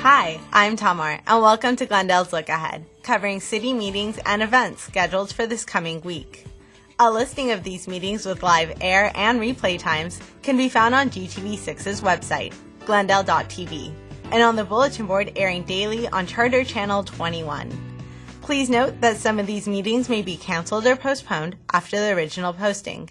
Hi, I'm Tamar, and welcome to Glendale's Look Ahead, covering city meetings and events scheduled for this coming week. A listing of these meetings with live air and replay times can be found on GTV6's website, glendale.tv, and on the bulletin board airing daily on Charter Channel 21. Please note that some of these meetings may be canceled or postponed after the original posting.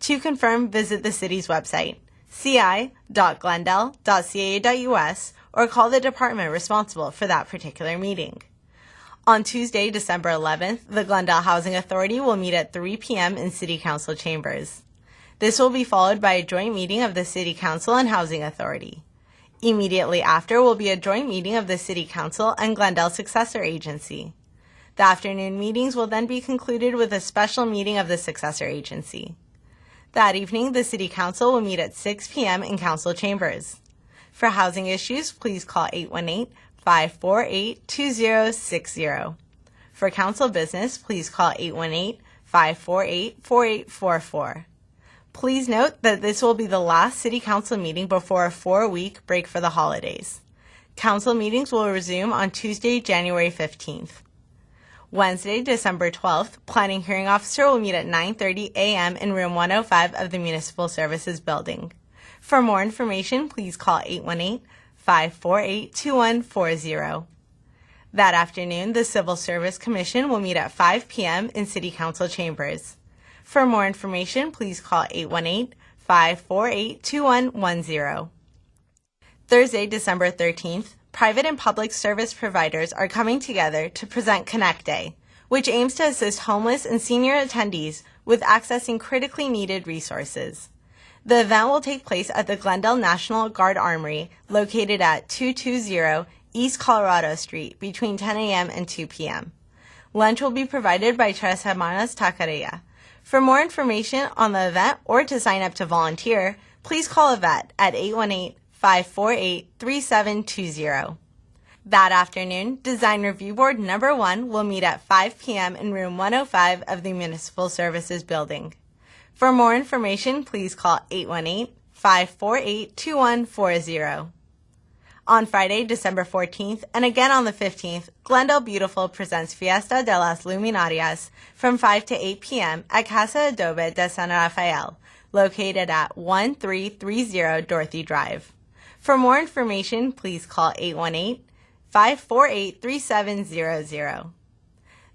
To confirm, visit the city's website, ci.glendale.ca.us, or call the department responsible for that particular meeting. On Tuesday, December 11th, the Glendale Housing Authority will meet at 3 p.m. in City Council chambers. This will be followed by a joint meeting of the City Council and Housing Authority. Immediately after will be a joint meeting of the City Council and Glendale Successor Agency. The afternoon meetings will then be concluded with a special meeting of the Successor Agency. That evening, the City Council will meet at 6 p.m. in Council chambers. For housing issues, please call 818-548-2060. For council business, please call 818-548-4844. Please note that this will be the last City Council meeting before a 4-week break for the holidays. Council meetings will resume on Tuesday, January 15th. Wednesday, December 12th, Planning Hearing Officer will meet at 9:30 a.m. in Room 105 of the Municipal Services Building. For more information, please call 818-548-2140. That afternoon, the Civil Service Commission will meet at 5 p.m. in City Council chambers. For more information, please call 818-548-2110. Thursday, December 13th, private and public service providers are coming together to present Connect Day, which aims to assist homeless and senior attendees with accessing critically needed resources. The event will take place at the Glendale National Guard Armory, located at 220 East Colorado Street, between 10 a.m. and 2 p.m. Lunch will be provided by Tres Hermanas Taqueria. For more information on the event or to sign up to volunteer, please call Yvette at 818-548-3720. That afternoon, Design Review Board number 1 will meet at 5 p.m. in Room 105 of the Municipal Services Building. For more information, please call 818-548-2140. On Friday, December 14th, and again on the 15th, Glendale Beautiful presents Fiesta de las Luminarias from 5 to 8 p.m. at Casa Adobe de San Rafael, located at 1330 Dorothy Drive. For more information, please call 818-548-3700.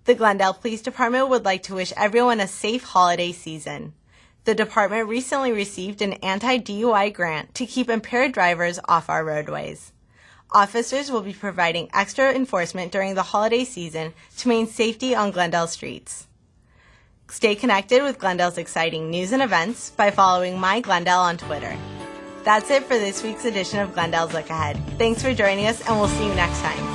The Glendale Police Department would like to wish everyone a safe holiday season. The department recently received an anti-DUI grant to keep impaired drivers off our roadways. Officers will be providing extra enforcement during the holiday season to maintain safety on Glendale streets. Stay connected with Glendale's exciting news and events by following My Glendale on Twitter. That's it for this week's edition of Glendale's Look Ahead. Thanks for joining us, and we'll see you next time.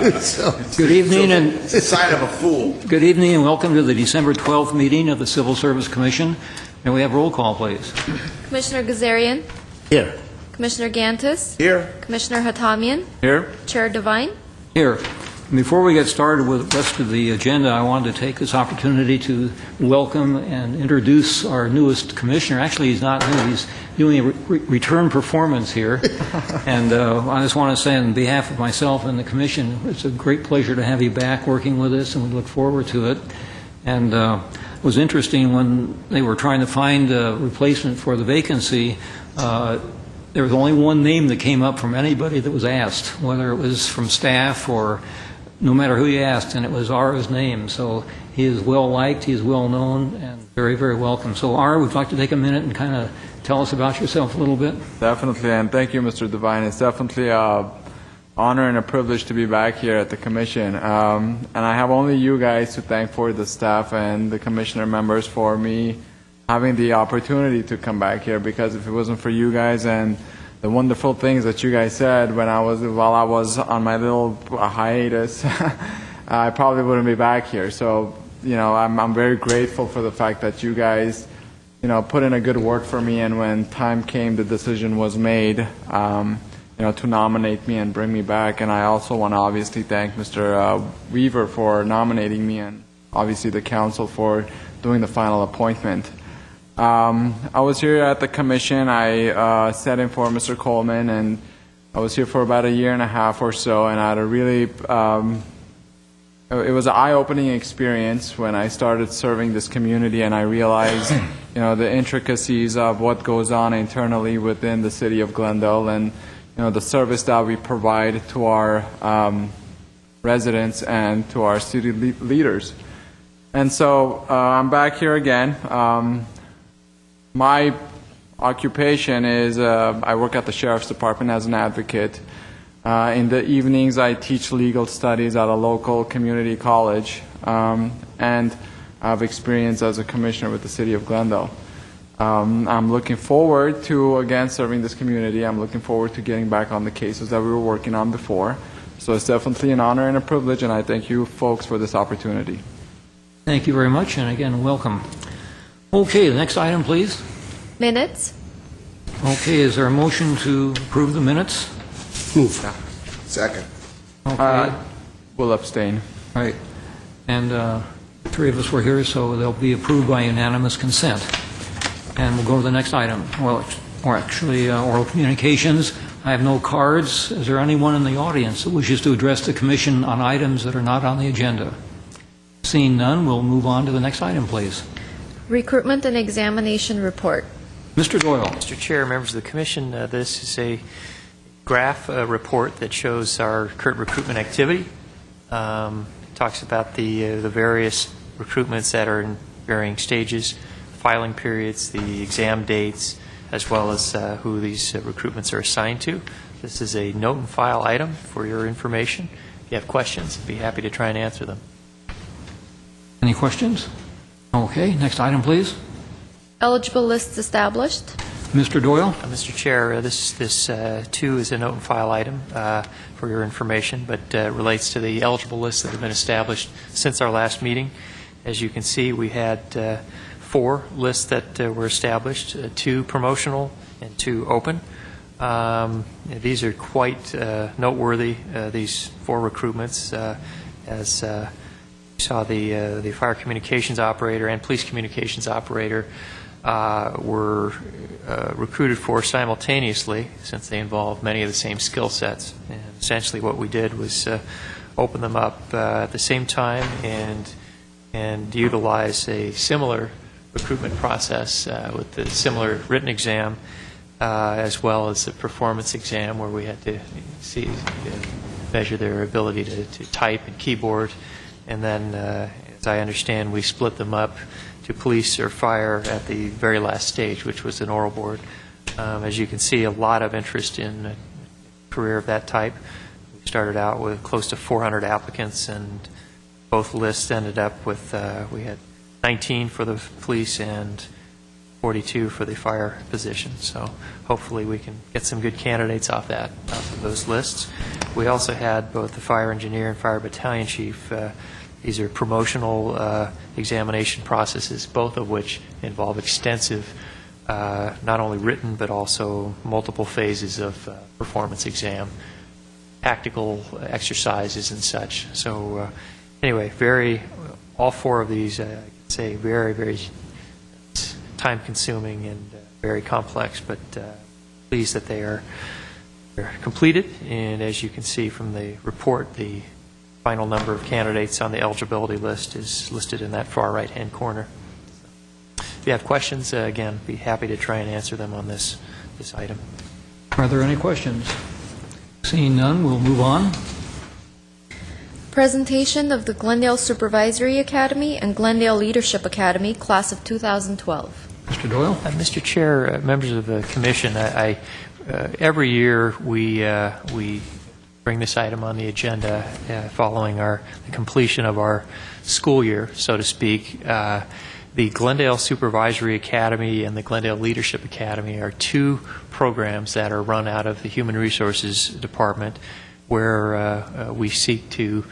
Good evening and It's a sign of a fool. good evening and welcome to the December 12th meeting of the Civil Service Commission. May we have roll call, please? Commissioner Gazarian, Here. Commissioner Gantis, Here. Commissioner Hatamian, Here. Chair Devine. Here. Before we get started with the rest of the agenda, I wanted to take this opportunity to welcome and introduce our newest commissioner. Actually, he's not new. He's doing a return performance here. And I just want to say on behalf of myself and the commission, it's a great pleasure to have you back working with us, and we look forward to it. And it was interesting when they were trying to find a replacement for the vacancy, there was only one name that came up from anybody that was asked, whether it was from staff or no matter who you asked, and it was R's name. So he is well liked, he is well known, and very, very welcome. So R, would you like to take a minute and kind of tell us about yourself a little bit? Definitely, and thank you, Mr. Devine. It's definitely an honor and a privilege to be back here at the Commission. And I have only you guys to thank for the staff and the Commissioner members for me having the opportunity to come back here, because if it wasn't for you guys and the wonderful things that you guys said while I was on my little hiatus, I probably wouldn't be back here. So, I'm very grateful for the fact that you guys, put in a good word for me, and when time came, the decision was made, to nominate me and bring me back. And I also want to obviously thank Mr. Weaver for nominating me, and obviously the council for doing the final appointment. I was here at the Commission. I sat in for Mr. Coleman, and I was here for about a year and a half or so, and I had a really, it was an eye-opening experience when I started serving this community, and I realized, the intricacies of what goes on internally within the city of Glendale, and, the service that we provide to our residents and to our city leaders. And so I'm back here again. My occupation is I work at the Sheriff's Department as an advocate. In the evenings, I teach legal studies at a local community college, and I have experience as a commissioner with the City of Glendale. I'm looking forward to, again, serving this community. I'm looking forward to getting back on the cases that we were working on before. So it's definitely an honor and a privilege, and I thank you folks for this opportunity. Thank you very much, and again, welcome. Okay, the next item, please. Minutes. Okay, is there a motion to approve the minutes? Move. Second. Okay, Will abstain. right. And the three of us were here, so they'll be approved by unanimous consent. And we'll go to the next item. Well, oral communications. I have no cards. Is there anyone in the audience that wishes to address the Commission on items that are not on the agenda? Seeing none, we'll move on to the next item, please. Recruitment and examination report. Mr. Doyle. Mr. Chair, members of the Commission, this is a graph report that shows our current recruitment activity. Talks about the various recruitments that are in varying stages, filing periods, the exam dates, as well as who these recruitments are assigned to. This is a note and file item for your information. If you have questions, I'd be happy to try and answer them. Any questions? Okay, next item, please. Eligible lists established. Mr. Doyle. Mr. Chair, this too is a note and file item for your information, but relates to the eligible lists that have been established since our last meeting. As you can see, we had 4 lists that were established, 2 promotional and 2 open. These are quite noteworthy, these 4 recruitments, as you saw the fire communications operator and police communications operator were recruited for simultaneously, since they involve many of the same skill sets. And essentially what we did was open them up at the same time and utilize a similar recruitment process with the similar written exam as well as the performance exam, where we had to measure their ability to type and keyboard. And then, as I understand, we split them up to police or fire at the very last stage, which was an oral board. As you can see, a lot of interest in a career of that type. We started out with close to 400 applicants, and both lists ended up with, we had 19 for the police and 42 for the fire position. So hopefully we can get some good candidates off of those lists. We also had both the fire engineer and fire battalion chief. These are promotional examination processes, both of which involve extensive, not only written, but also multiple phases of performance exam, tactical exercises and such. So anyway, all four of these, I could say, very, very time-consuming and very complex, but pleased that they're completed. And as you can see from the report, the final number of candidates on the eligibility list is listed in that far right-hand corner. If you have questions, again, be happy to try and answer them on this item. Are there any questions? Seeing none, we'll move on. Presentation of the Glendale Supervisory Academy and Glendale Leadership Academy, class of 2012. Mr. Doyle? Mr. Chair, members of the commission, every year we bring this item on the agenda following the completion of our school year, so to speak. The Glendale Supervisory Academy and the Glendale Leadership Academy are two programs that are run out of the Human Resources Department, where we seek to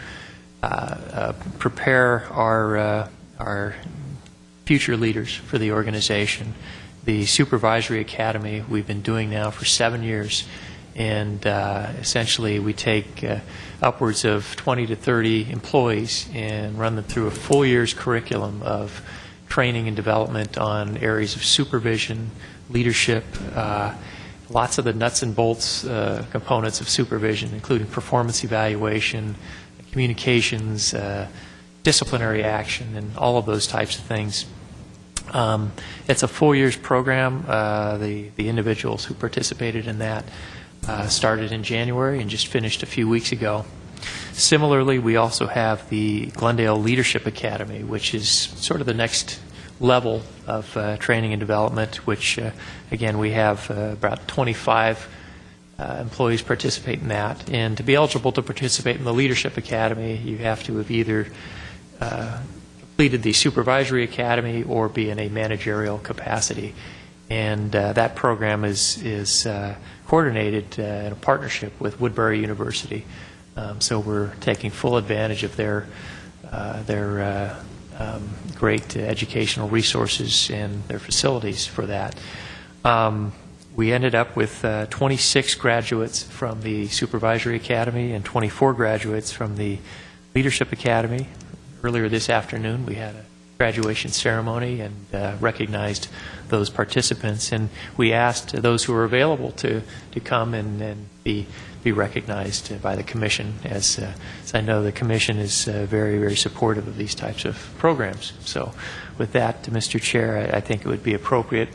prepare our future leaders for the organization. The Supervisory Academy we've been doing now for 7 years, and essentially we take upwards of 20 to 30 employees and run them through a full year's curriculum of training and development on areas of supervision, leadership, lots of the nuts and bolts components of supervision, including performance evaluation, communications, disciplinary action, and all of those types of things. It's a full year's program. The individuals who participated in that started in January and just finished a few weeks ago. Similarly, we also have the Glendale Leadership Academy, which is sort of the next level of training and development, which, again, we have about 25 employees participate in that. And to be eligible to participate in the Leadership Academy, you have to have either completed the Supervisory Academy or be in a managerial capacity. And that program is coordinated in a partnership with Woodbury University. So we're taking full advantage of their great educational resources and their facilities for that. We ended up with 26 graduates from the Supervisory Academy and 24 graduates from the Leadership Academy. Earlier this afternoon, we had a graduation ceremony and recognized those participants. And we asked those who were available to come and be recognized by the Commission, as I know the Commission is very, very supportive of these types of programs. So with that, Mr. Chair, I think it would be appropriate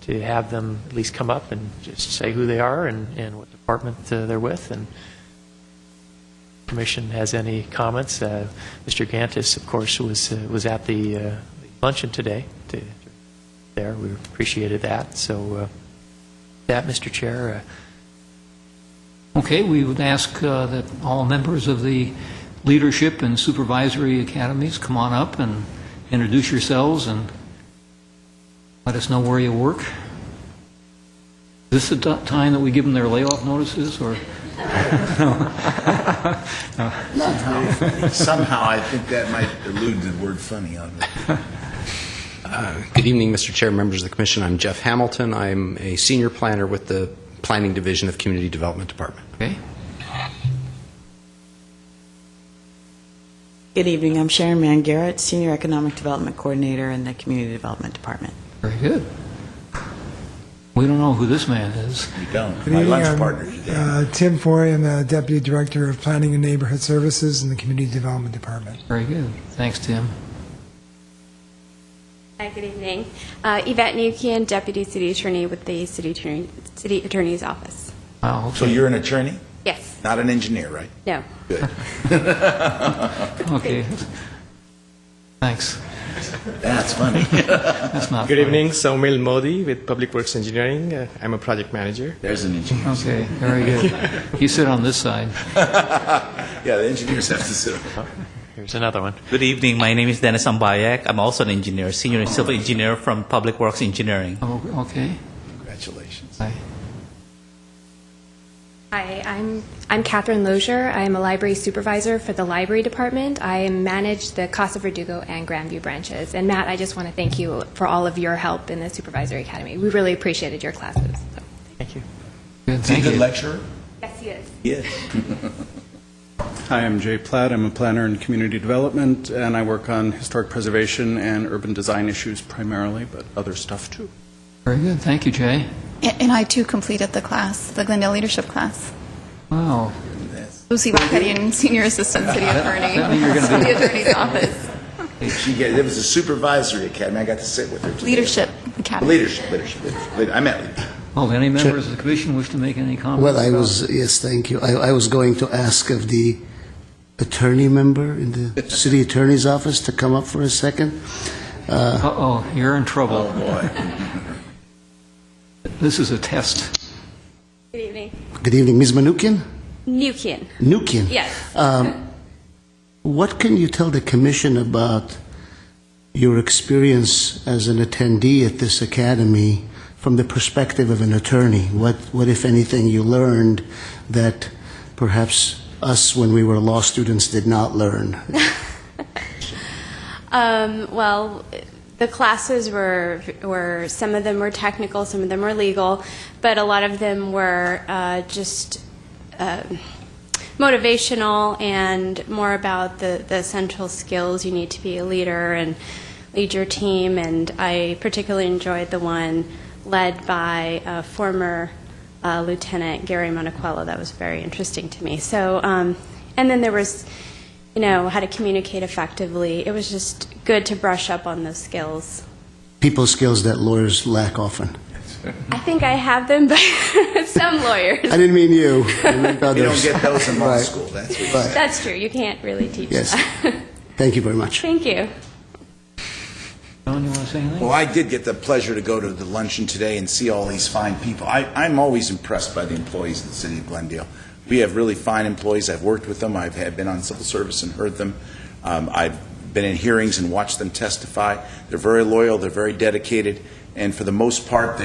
to have them at least come up and just say who they are and what department they're with. And the Commission has any comments. Mr. Gantis, of course, was at the luncheon today. There, we appreciated that. So that, Mr. Chair. Okay, we would ask that all members of the Leadership and Supervisory Academies come on up and introduce yourselves and let us know where you work. Is this the time that we give them their layoff notices, or? Somehow I think that might allude to the word funny on it. Good evening, Mr. Chair, members of the Commission. I'm Jeff Hamilton. I'm a senior planner with the Planning Division of Community Development Department. Okay. Good evening. I'm Sharon Mann Garrett, Senior Economic Development Coordinator in the Community Development Department. Very good. We don't know who this man is. You don't. Good My evening. lunch I'm, partner today. Tim Foy. I'm the Deputy Director of Planning and Neighborhood Services in the Community Development Department. Very good. Thanks, Tim. Hi, good evening. Yvette Nukian, Deputy City Attorney with the City Attorney's Office. Wow. Okay. So you're an attorney? Yes. Not an engineer, right? No. Good. Okay. Thanks. That's funny. That's not Good funny. evening, Saumil Modi with Public Works Engineering. I'm a project manager. There's an engineer. Okay, very good. You sit on this side. Yeah, the engineers have to sit. Here's another one. Good evening. My name is Dennis Ambayak. I'm also an engineer, senior civil engineer from Public Works Engineering. Oh, okay. Congratulations. Hi. Hi, I'm Catherine Lozier. I'm a library supervisor for the library department. I manage the Casa Verdugo and Grandview branches. And Matt, I just want to thank you for all of your help in the Supervisory Academy. We really appreciated your classes. So. Thank you. Good, Is he a thank good you. lecturer? Yes, he is. Yes. Hi, I'm Jay Platt. I'm a planner in community development, and I work on historic preservation and urban design issues primarily, but other stuff too. Very good. Thank you, Jay. And I too completed the class, the Glendale Leadership class. Wow. Lucy Bakarian, Senior Assistant City Attorney, that means you're gonna be- City Attorney's Office. It was a supervisory academy. I got to sit with her today. Leadership Academy. Leadership. I meant leadership. Well, any members of the commission wish to make any comments? Well, about- yes, thank you. I was going to ask of the attorney member in the city attorney's office to come up for a second. Uh-oh, you're in trouble. Oh, boy. This is a test. Good evening. Good evening, Ms. Manukian? Nukian. Nukian. Yes. What can you tell the commission about your experience as an attendee at this academy from the perspective of an attorney? What if anything, you learned that perhaps us, when we were law students, did not learn? Well, the classes were some of them were technical, some of them were legal, but a lot of them were just motivational and more about the essential skills you need to be a leader and lead your team. And I particularly enjoyed the one led by former Lieutenant Gary Monaquello. That was very interesting to me. So, and then there was, how to communicate effectively. It was just good to brush up on those skills. People skills that lawyers lack often. I think I have them, but some lawyers. I didn't mean you. I meant others. You don't get those in law Right. school. That's what Right. That's true. You can't really teach Yes. that. Thank you very much. Thank you. John, you want to say anything? Well, I did get the pleasure to go to the luncheon today and see all these fine people. I'm always impressed by the employees of the city of Glendale. We have really fine employees. I've worked with them. I've been on civil service and heard them. I've been in hearings and watched them testify. They're very loyal. They're very dedicated. And for the most part, for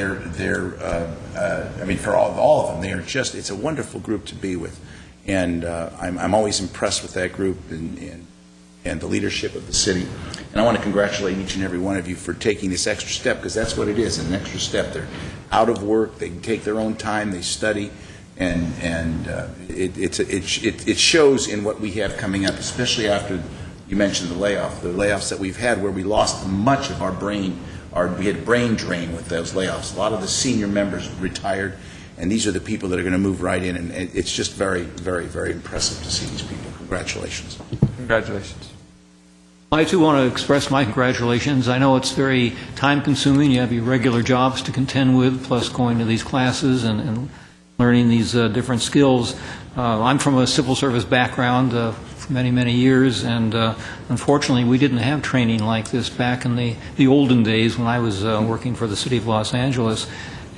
all of them, it's a wonderful group to be with. And I'm always impressed with that group and the leadership of the city. And I want to congratulate each and every one of you for taking this extra step, because that's what it is, an extra step. They're out of work, they can take their own time, they study, and it shows in what we have coming up, especially after you mentioned the layoffs that we've had, where we lost much of our brain, we had brain drain with those layoffs. A lot of the senior members retired, and these are the people that are going to move right in, and it's just very, very, very impressive to see these people. Congratulations. Congratulations. I, too, want to express my congratulations. I know it's very time-consuming. You have your regular jobs to contend with, plus going to these classes and learning these different skills. I'm from a civil service background for many, many years, and unfortunately, we didn't have training like this back in the olden days when I was working for the city of Los Angeles.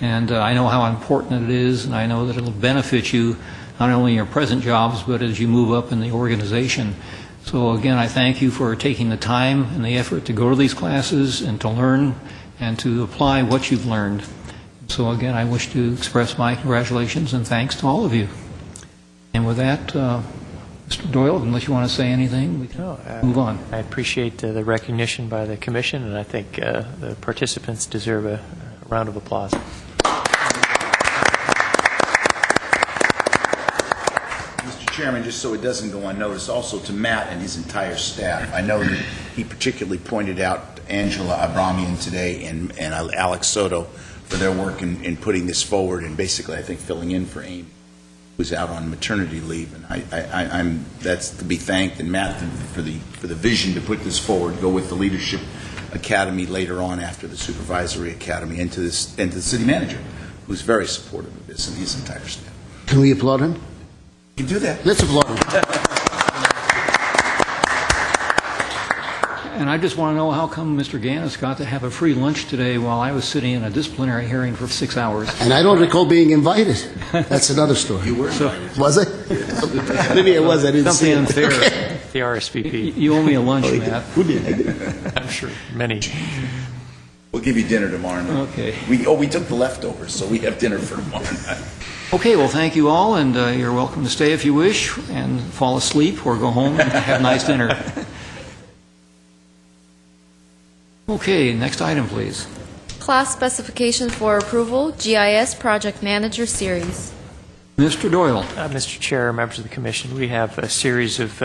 And I know how important it is, and I know that it'll benefit you not only in your present jobs, but as you move up in the organization. So again, I thank you for taking the time and the effort to go to these classes and to learn and to apply what you've learned. So again, I wish to express my congratulations and thanks to all of you. And with that, Mr. Doyle, unless you want to say anything, we can move on. I appreciate the recognition by the commission, and I think the participants deserve a round of applause. Chairman, just so it doesn't go unnoticed, also to Matt and his entire staff. I know that he particularly pointed out Angela Abramian today and Alex Soto for their work in putting this forward and basically, I think, filling in for Amy, who's out on maternity leave. And that's to be thanked, and Matt for the vision to put this forward, go with the Leadership Academy later on after the Supervisory Academy, and to the city manager, who's very supportive of this and his entire staff. Can we applaud him? You can do that. Let's applaud him. And I just want to know how come Mr. Gannis got to have a free lunch today while I was sitting in a disciplinary hearing for 6 hours. And I don't recall being invited. That's another story. You were invited. Was I? Maybe I was. I didn't see Something it. unfair. The RSVP. You owe me a lunch, Matt. I'm sure many. We'll give you dinner tomorrow night. Okay. We took the leftovers, so we have dinner for tomorrow night. Okay, well, thank you all, and you're welcome to stay if you wish, and fall asleep or go home and have a nice dinner. Okay, next item, please. Class specifications for approval, GIS Project Manager Series. Mr. Doyle. Mr. Chair, members of the Commission, we have a series of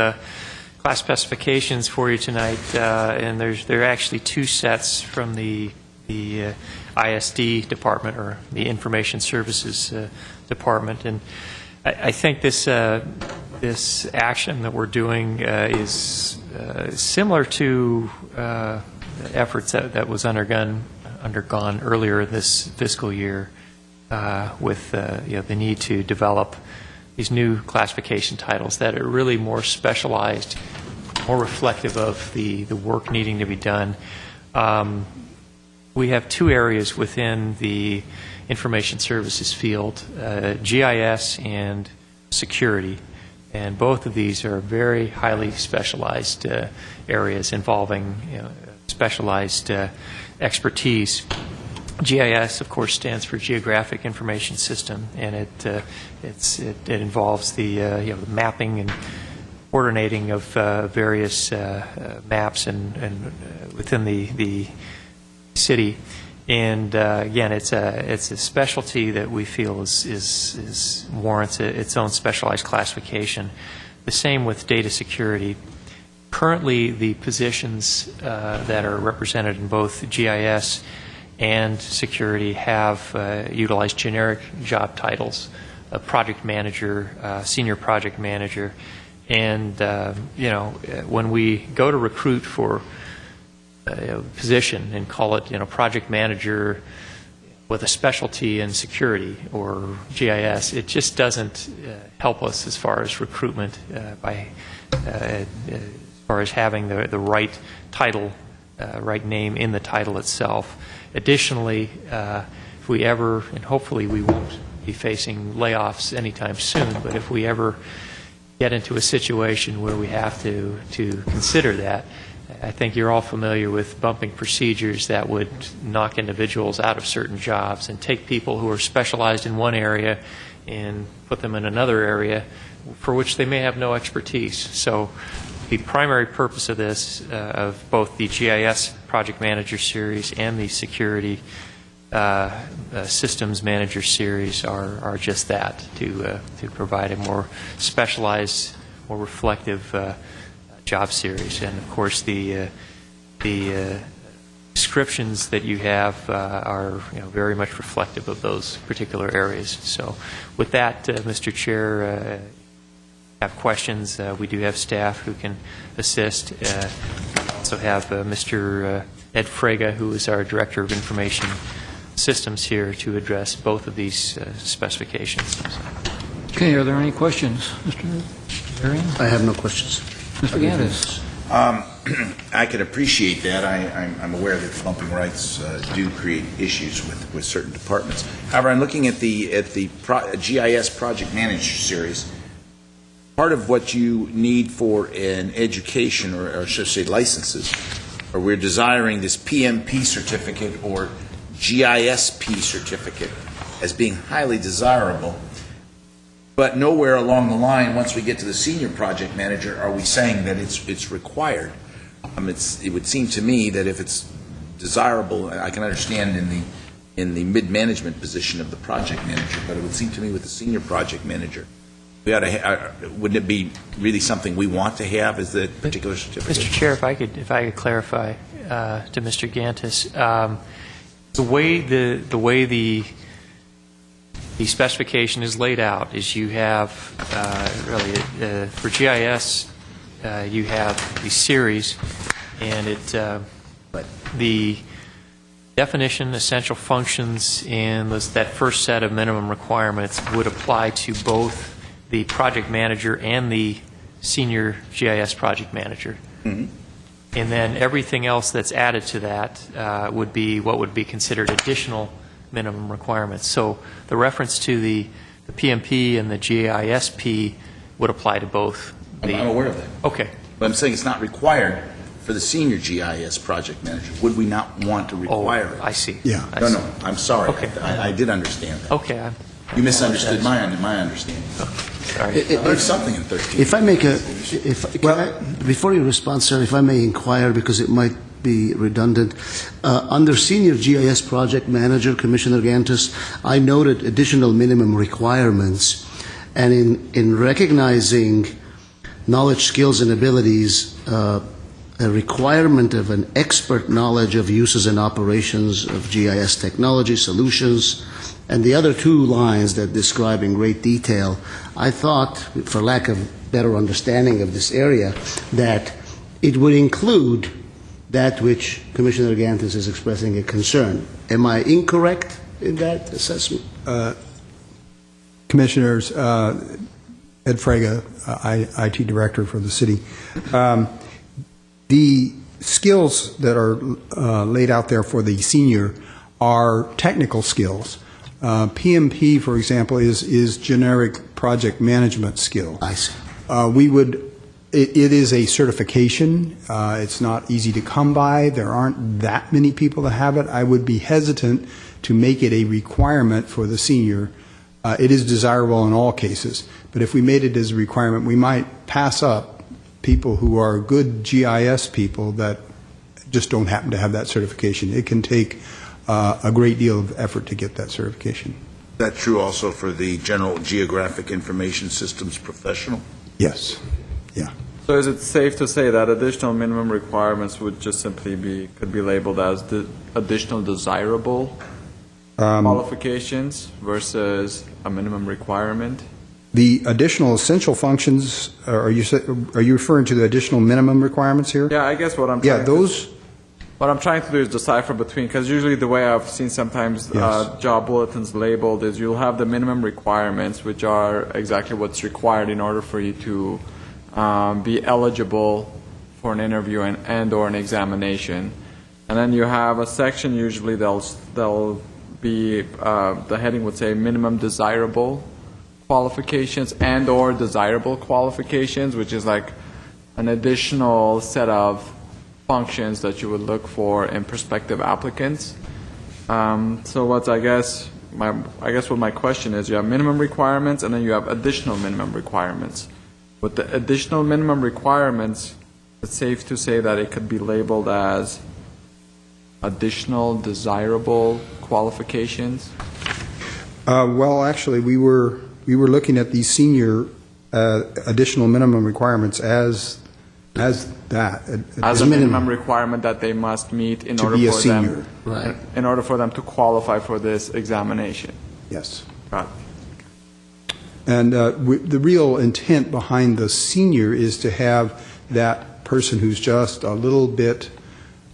class specifications for you tonight, and there are actually two sets from the ISD department, or the Information Services department, and I think this action that we're doing is similar to efforts that was undergone earlier this fiscal year with the need to develop these new classification titles that are really more specialized, more reflective of the work needing to be done. We have two areas within the information services field, GIS and security, and both of these are very highly specialized areas involving specialized expertise. GIS, of course, stands for Geographic Information System, and it involves the mapping and coordinating of various maps and within the city. And again, it's a specialty that we feel is warrants its own specialized classification. The same with data security. Currently, the positions that are represented in both GIS and security have utilized generic job titles: a project manager, senior project manager, and when we go to recruit for a position and call it project manager with a specialty in security or GIS, it just doesn't help us as far as recruitment as far as having the right title, right name in the title itself. Additionally, if we ever, and hopefully we won't be facing layoffs anytime soon, but if we ever get into a situation where we have to consider that, I think you're all familiar with bumping procedures that would knock individuals out of certain jobs and take people who are specialized in one area and put them in another area for which they may have no expertise. So the primary purpose of this, of both the GIS Project Manager Series and the Security Systems Manager Series, are just that, to provide a more specialized, more reflective job series. And of course, the descriptions that you have are very much reflective of those particular areas. So with that, Mr. Chair, have questions, we do have staff who can assist. We also have Mr. Ed Frega, who is our Director of Information Systems, here to address both of these specifications. Okay, are there any questions, Mr. Arian? I have no questions. Mr. Gaddis. I can appreciate that. I'm aware that the bumping rights do create issues with certain departments. However, I'm looking at the GIS Project Manager Series. Part of what you need for an education, or should I say licenses, or we're desiring this PMP certificate or GISP certificate as being highly desirable. But nowhere along the line, once we get to the senior project manager, are we saying that it's required. It would seem to me that if it's desirable, I can understand in the mid-management position of the project manager, but it would seem to me with the senior project manager, we ought to wouldn't it be really something we want to have as the particular certificate? Mr. Chair, if I could clarify to Mr. Gantis, the way the specification is laid out is you have for GIS you have the series, and the definition, essential functions, and that first set of minimum requirements would apply to both the project manager and the senior GIS project manager. Mm-hmm. And then everything else that's added to that would be what would be considered additional minimum requirements. So the reference to the PMP and the GISP would apply to both. I'm aware of that. Okay. But I'm saying it's not required for the senior GIS project manager. Would we not want to require it? I see. Yeah. No, I'm sorry. Okay. I did understand that. Okay. You misunderstood my understanding. Sorry. There's something in 13. If I make before you respond, sir, if I may inquire, because it might be redundant, under Senior GIS Project Manager, Commissioner Gantus, I noted additional minimum requirements, and in recognizing knowledge, skills, and abilities, a requirement of an expert knowledge of uses and operations of GIS technology solutions, and the other two lines that describe in great detail, I thought, for lack of better understanding of this area, that it would include that which Commissioner Gantis is expressing a concern. Am I incorrect in that assessment? Commissioners, Ed Fraga, IT Director for the city. The skills that are laid out there for the senior are technical skills. PMP, for example, is generic project management skill. I see. It is a certification. It's not easy to come by. There aren't that many people that have it. I would be hesitant to make it a requirement for the senior. It is desirable in all cases, but if we made it as a requirement, we might pass up people who are good GIS people that just don't happen to have that certification. It can take a great deal of effort to get that certification. Is that true also for the General Geographic Information Systems professional? Yes. Yeah. So is it safe to say that additional minimum requirements would just simply could be labeled as the additional desirable qualifications versus a minimum requirement? The additional essential functions, are you referring to the additional minimum requirements here? Yeah, I guess what I'm trying to do is decipher between, because usually the way I've seen sometimes job bulletins labeled is you'll have the minimum requirements, which are exactly what's required in order for you to be eligible for an interview and or an examination. And then you have a section, usually they'll be, the heading would say minimum desirable qualifications and or desirable qualifications, which is like an additional set of functions that you would look for in prospective applicants. So what I guess what my question is, you have minimum requirements and then you have additional minimum requirements. With the additional minimum requirements, it's safe to say that it could be labeled as additional desirable qualifications. Well, actually, we were looking at these senior additional minimum requirements as that. As a minimum requirement that they must meet in order for them, right, in order for them to qualify for this examination. Yes. Got it. And the real intent behind the senior is to have that person who's just a little bit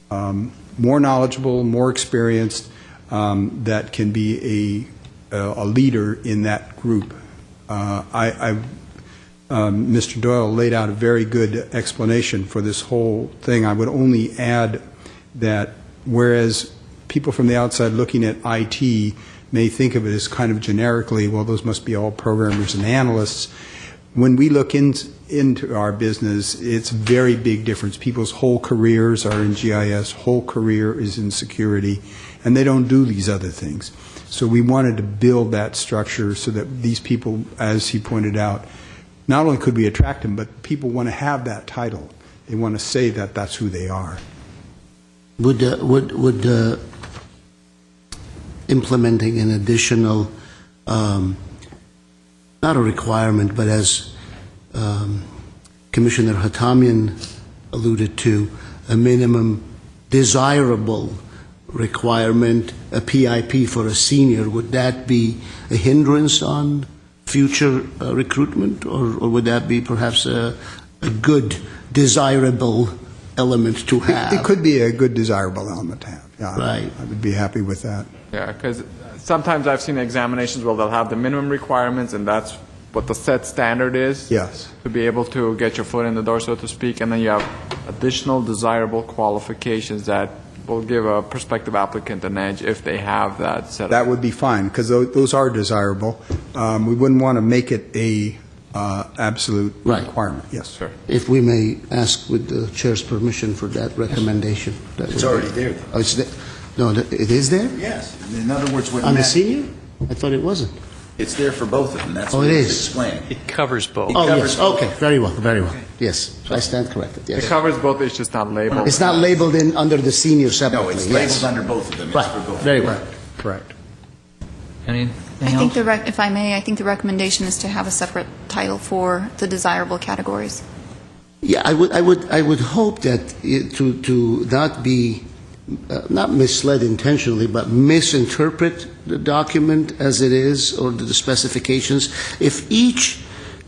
more knowledgeable, more experienced, that can be a leader in that group. Mr. Doyle laid out a very good explanation for this whole thing. I would only add that whereas people from the outside looking at IT may think of it as kind of generically, well, those must be all programmers and analysts. When we look into our business, it's a very big difference. People's whole careers are in GIS, whole career is in security, and they don't do these other things. So we wanted to build that structure so that these people, as he pointed out, not only could we attract them, but people want to have that title. They want to say that that's who they are. Would implementing an additional, not a requirement, but as Commissioner Hatamian alluded to, a minimum desirable requirement, a PIP for a senior, would that be a hindrance on future recruitment, or would that be perhaps a good, desirable element to have? It could be a good, desirable element to have. Yeah, right. I would be happy with that. Yeah, because sometimes I've seen examinations where they'll have the minimum requirements, and that's what the set standard is. Yes. To be able to get your foot in the door, so to speak, and then you have additional desirable qualifications that will give a prospective applicant an edge if they have that set up. That would be fine, because those are desirable. We wouldn't want to make it a absolute Right. requirement. Yes, sir. If we may ask with the chair's permission for that recommendation. That It's would already be- there. Oh, it's there? No, it is there? Yes. In other words, what On the Matt, senior? I thought it wasn't. it's there for both of them. That's Oh, what it he's is. explaining. It covers both. Oh, covers yes, both. okay, very well, very well. Yes, I stand corrected, It yes. covers both, it's just not labeled. It's not labeled in, under the senior No, separately, it's yes. labeled under both of them. It's Right, for both. very well. Correct. Anything I else? think if I may, I think the recommendation is to have a separate title for the desirable categories. Yeah, I would hope that to not be, not misled intentionally, but misinterpret the document as it is, or the specifications. If each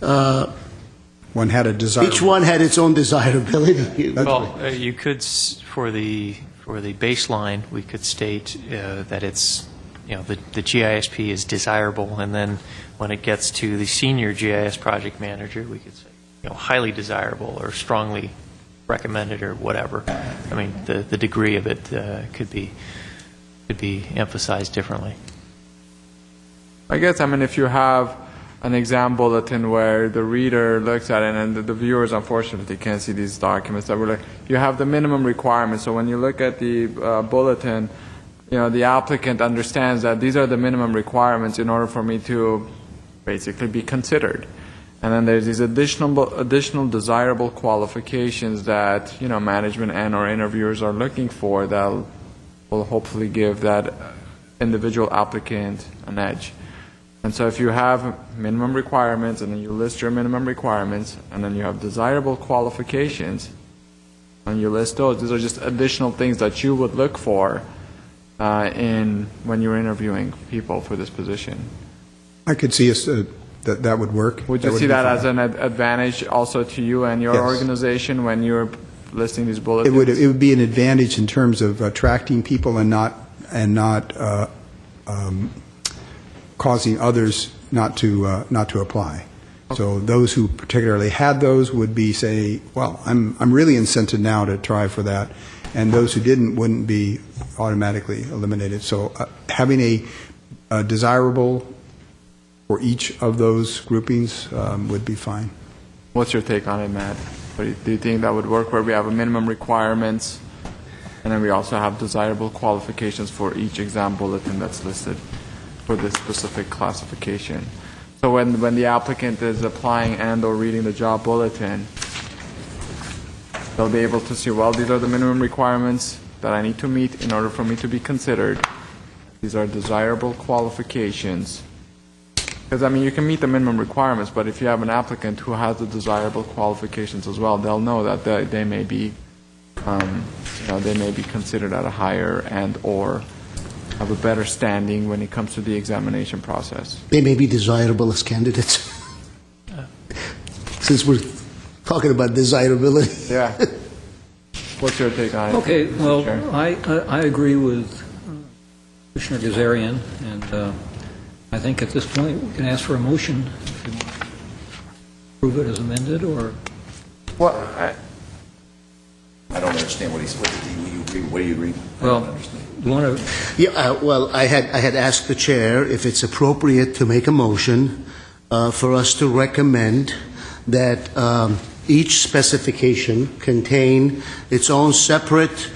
One had a desire. each one had its own desirability. Well, you could, for the baseline, we could state that it's, the GISP is desirable, and then when it gets to the senior GIS project manager, we could say, highly desirable or strongly recommended or whatever. I mean, the degree of it could be emphasized differently. I guess, if you have an exam bulletin where the reader looks at it, and the viewers unfortunately can't see these documents, that we're like, you have the minimum requirements. So when you look at the bulletin, the applicant understands that these are the minimum requirements in order for me to basically be considered. And then there's these additional desirable qualifications that, management and or interviewers are looking for that will hopefully give that individual applicant an edge. And so if you have minimum requirements, and then you list your minimum requirements, and then you have desirable qualifications, and you list those, these are just additional things that you would look for when you're interviewing people for this position. I could see us, that would work. Would you see that as an advantage also to you and your Yes. organization when you're listing these bulletins? It would be an advantage in terms of attracting people and not causing others not to apply. So those who particularly had those would be say, well, I'm really incented now to try for that, and those who didn't wouldn't be automatically eliminated. So having a desirable for each of those groupings would be fine. What's your take on it, Matt? Do you think that would work where we have a minimum requirements, and then we also have desirable qualifications for each exam bulletin that's listed for this specific classification? So when the applicant is applying and or reading the job bulletin, they'll be able to see, well, these are the minimum requirements that I need to meet in order for me to be considered. These are desirable qualifications. Because, you can meet the minimum requirements, but if you have an applicant who has the desirable qualifications as well, they'll know that they may be, they may be considered at a higher and or have a better standing when it comes to the examination process. They may be desirable as candidates. Since we're talking about desirability. Yeah. What's your take on it? Okay, well, Chair? I agree with Commissioner Gazarian, and I think at this point we can ask for a motion if you want to approve it as amended, or... Well, I don't understand what do you agree? Well, you want to... Yeah, well, I had asked the chair if it's appropriate to make a motion for us to recommend that each specification contain its own separate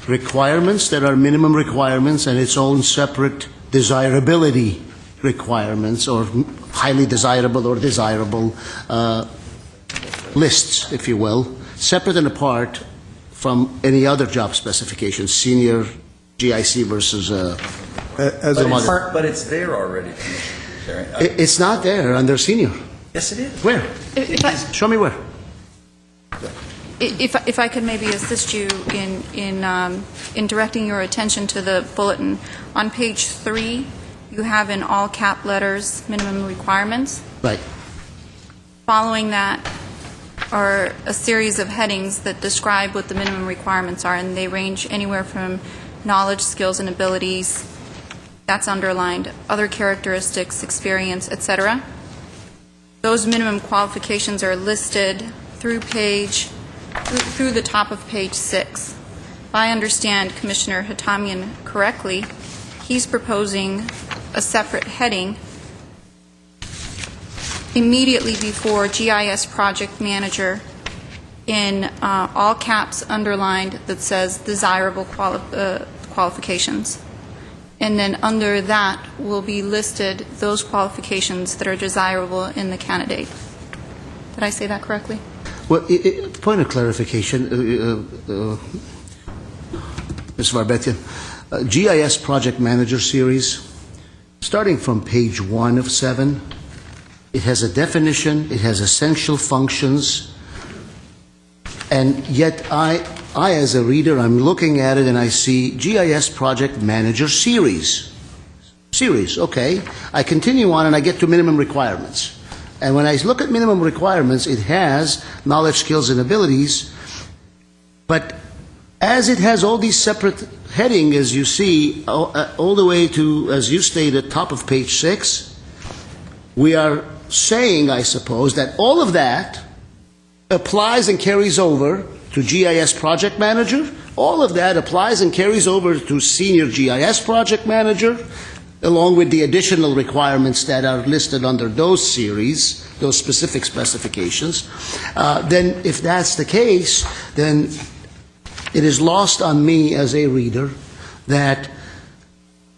requirements that are minimum requirements and its own separate desirability requirements, or highly desirable or desirable lists, if you will, separate and apart from any other job specifications, senior GIC versus But it's there already, Commissioner. It's not there under senior. Yes, it is. Where? Show me where. If I could maybe assist you in directing your attention to the bulletin. On page 3, you have in all cap letters minimum requirements. Right. Following that are a series of headings that describe what the minimum requirements are, and they range anywhere from knowledge, skills, and abilities, that's underlined, other characteristics, experience, etc. Those minimum qualifications are listed through the top of page 6. If I understand Commissioner Hatamian correctly, he's proposing a separate heading immediately before GIS project manager in all caps underlined that says desirable qualifications. And then under that will be listed those qualifications that are desirable in the candidate. Did I say that correctly? Well, point of clarification, Ms. Varbetia, GIS Project Manager Series, starting from page 1 of 7, it has a definition, it has essential functions, and yet I as a reader, I'm looking at it and I see GIS Project Manager Series. Series, okay. I continue on and I get to minimum requirements. And when I look at minimum requirements, it has knowledge, skills, and abilities, but as it has all these separate headings, as you see, all the way to, as you stated, top of page 6, we are saying, I suppose, that all of that applies and carries over to GIS Project Manager. All of that applies and carries over to Senior GIS Project Manager, along with the additional requirements that are listed under those series, those specific specifications. Then if that's the case, then it is lost on me as a reader that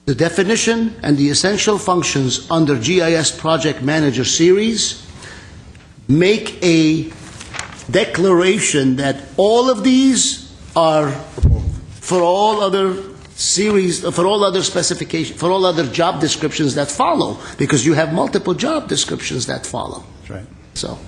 the definition and the essential functions under GIS Project Manager Series make a declaration that all of these are for all other series, for all other specifications, for all other job descriptions that follow, because you have multiple job descriptions that follow. That's right.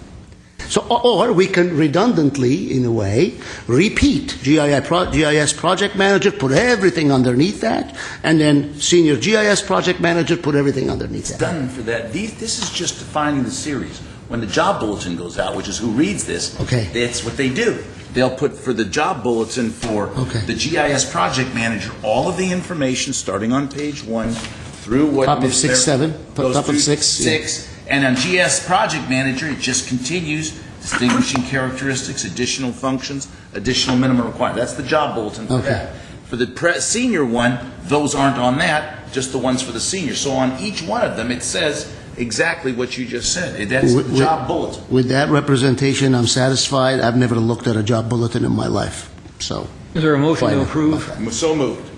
Or we can redundantly, in a way, repeat GIS Project Manager, put everything underneath that, and then Senior GIS Project Manager, put everything underneath that. Done for that. This is just defining the series. When the job bulletin goes out, which is who reads this, that's what they do. They'll put for the job bulletin for the GIS Project Manager all of the information starting on page 1 through what top of 6, 7, goes top of through 6, 6. And on GIS Project Manager, it just continues distinguishing characteristics, additional functions, additional minimum requirements. That's the job bulletin for that. For the senior one, those aren't on that, just the ones for the senior. So on each one of them, it says exactly what you just said. That's the job bulletin. With that representation, I'm satisfied. I've never looked at a job bulletin in my life. So, is there a motion to approve? So moved.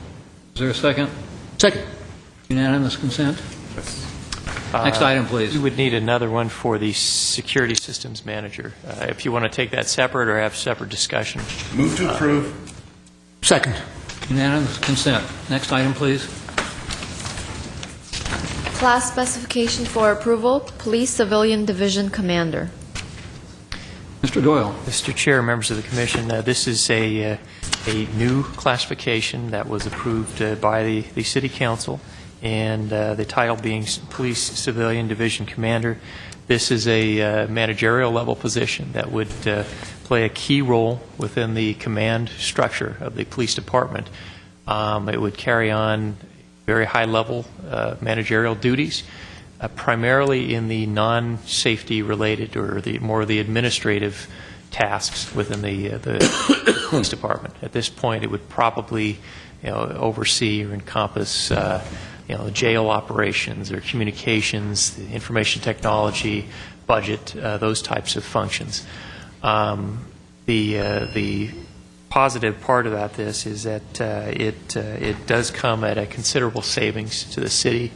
Is there a second? Second. Unanimous consent? Next item, please. We would need another one for the Security Systems Manager. If you want to take that separate or have separate discussion. Move to approve. Second. Unanimous consent. Next item, please. Class specification for approval, Police Civilian Division Commander. Mr. Doyle. Mr. Chair, members of the Commission, this is a new classification that was approved by the City Council, and the title being Police Civilian Division Commander. This is a managerial level position that would play a key role within the command structure of the police department. It would carry on very high level managerial duties, primarily in the non-safety related or more the administrative tasks within the police department. At this point, it would probably oversee or encompass jail operations or communications, the information technology, budget, those types of functions. The positive part about this is that it does come at a considerable savings to the city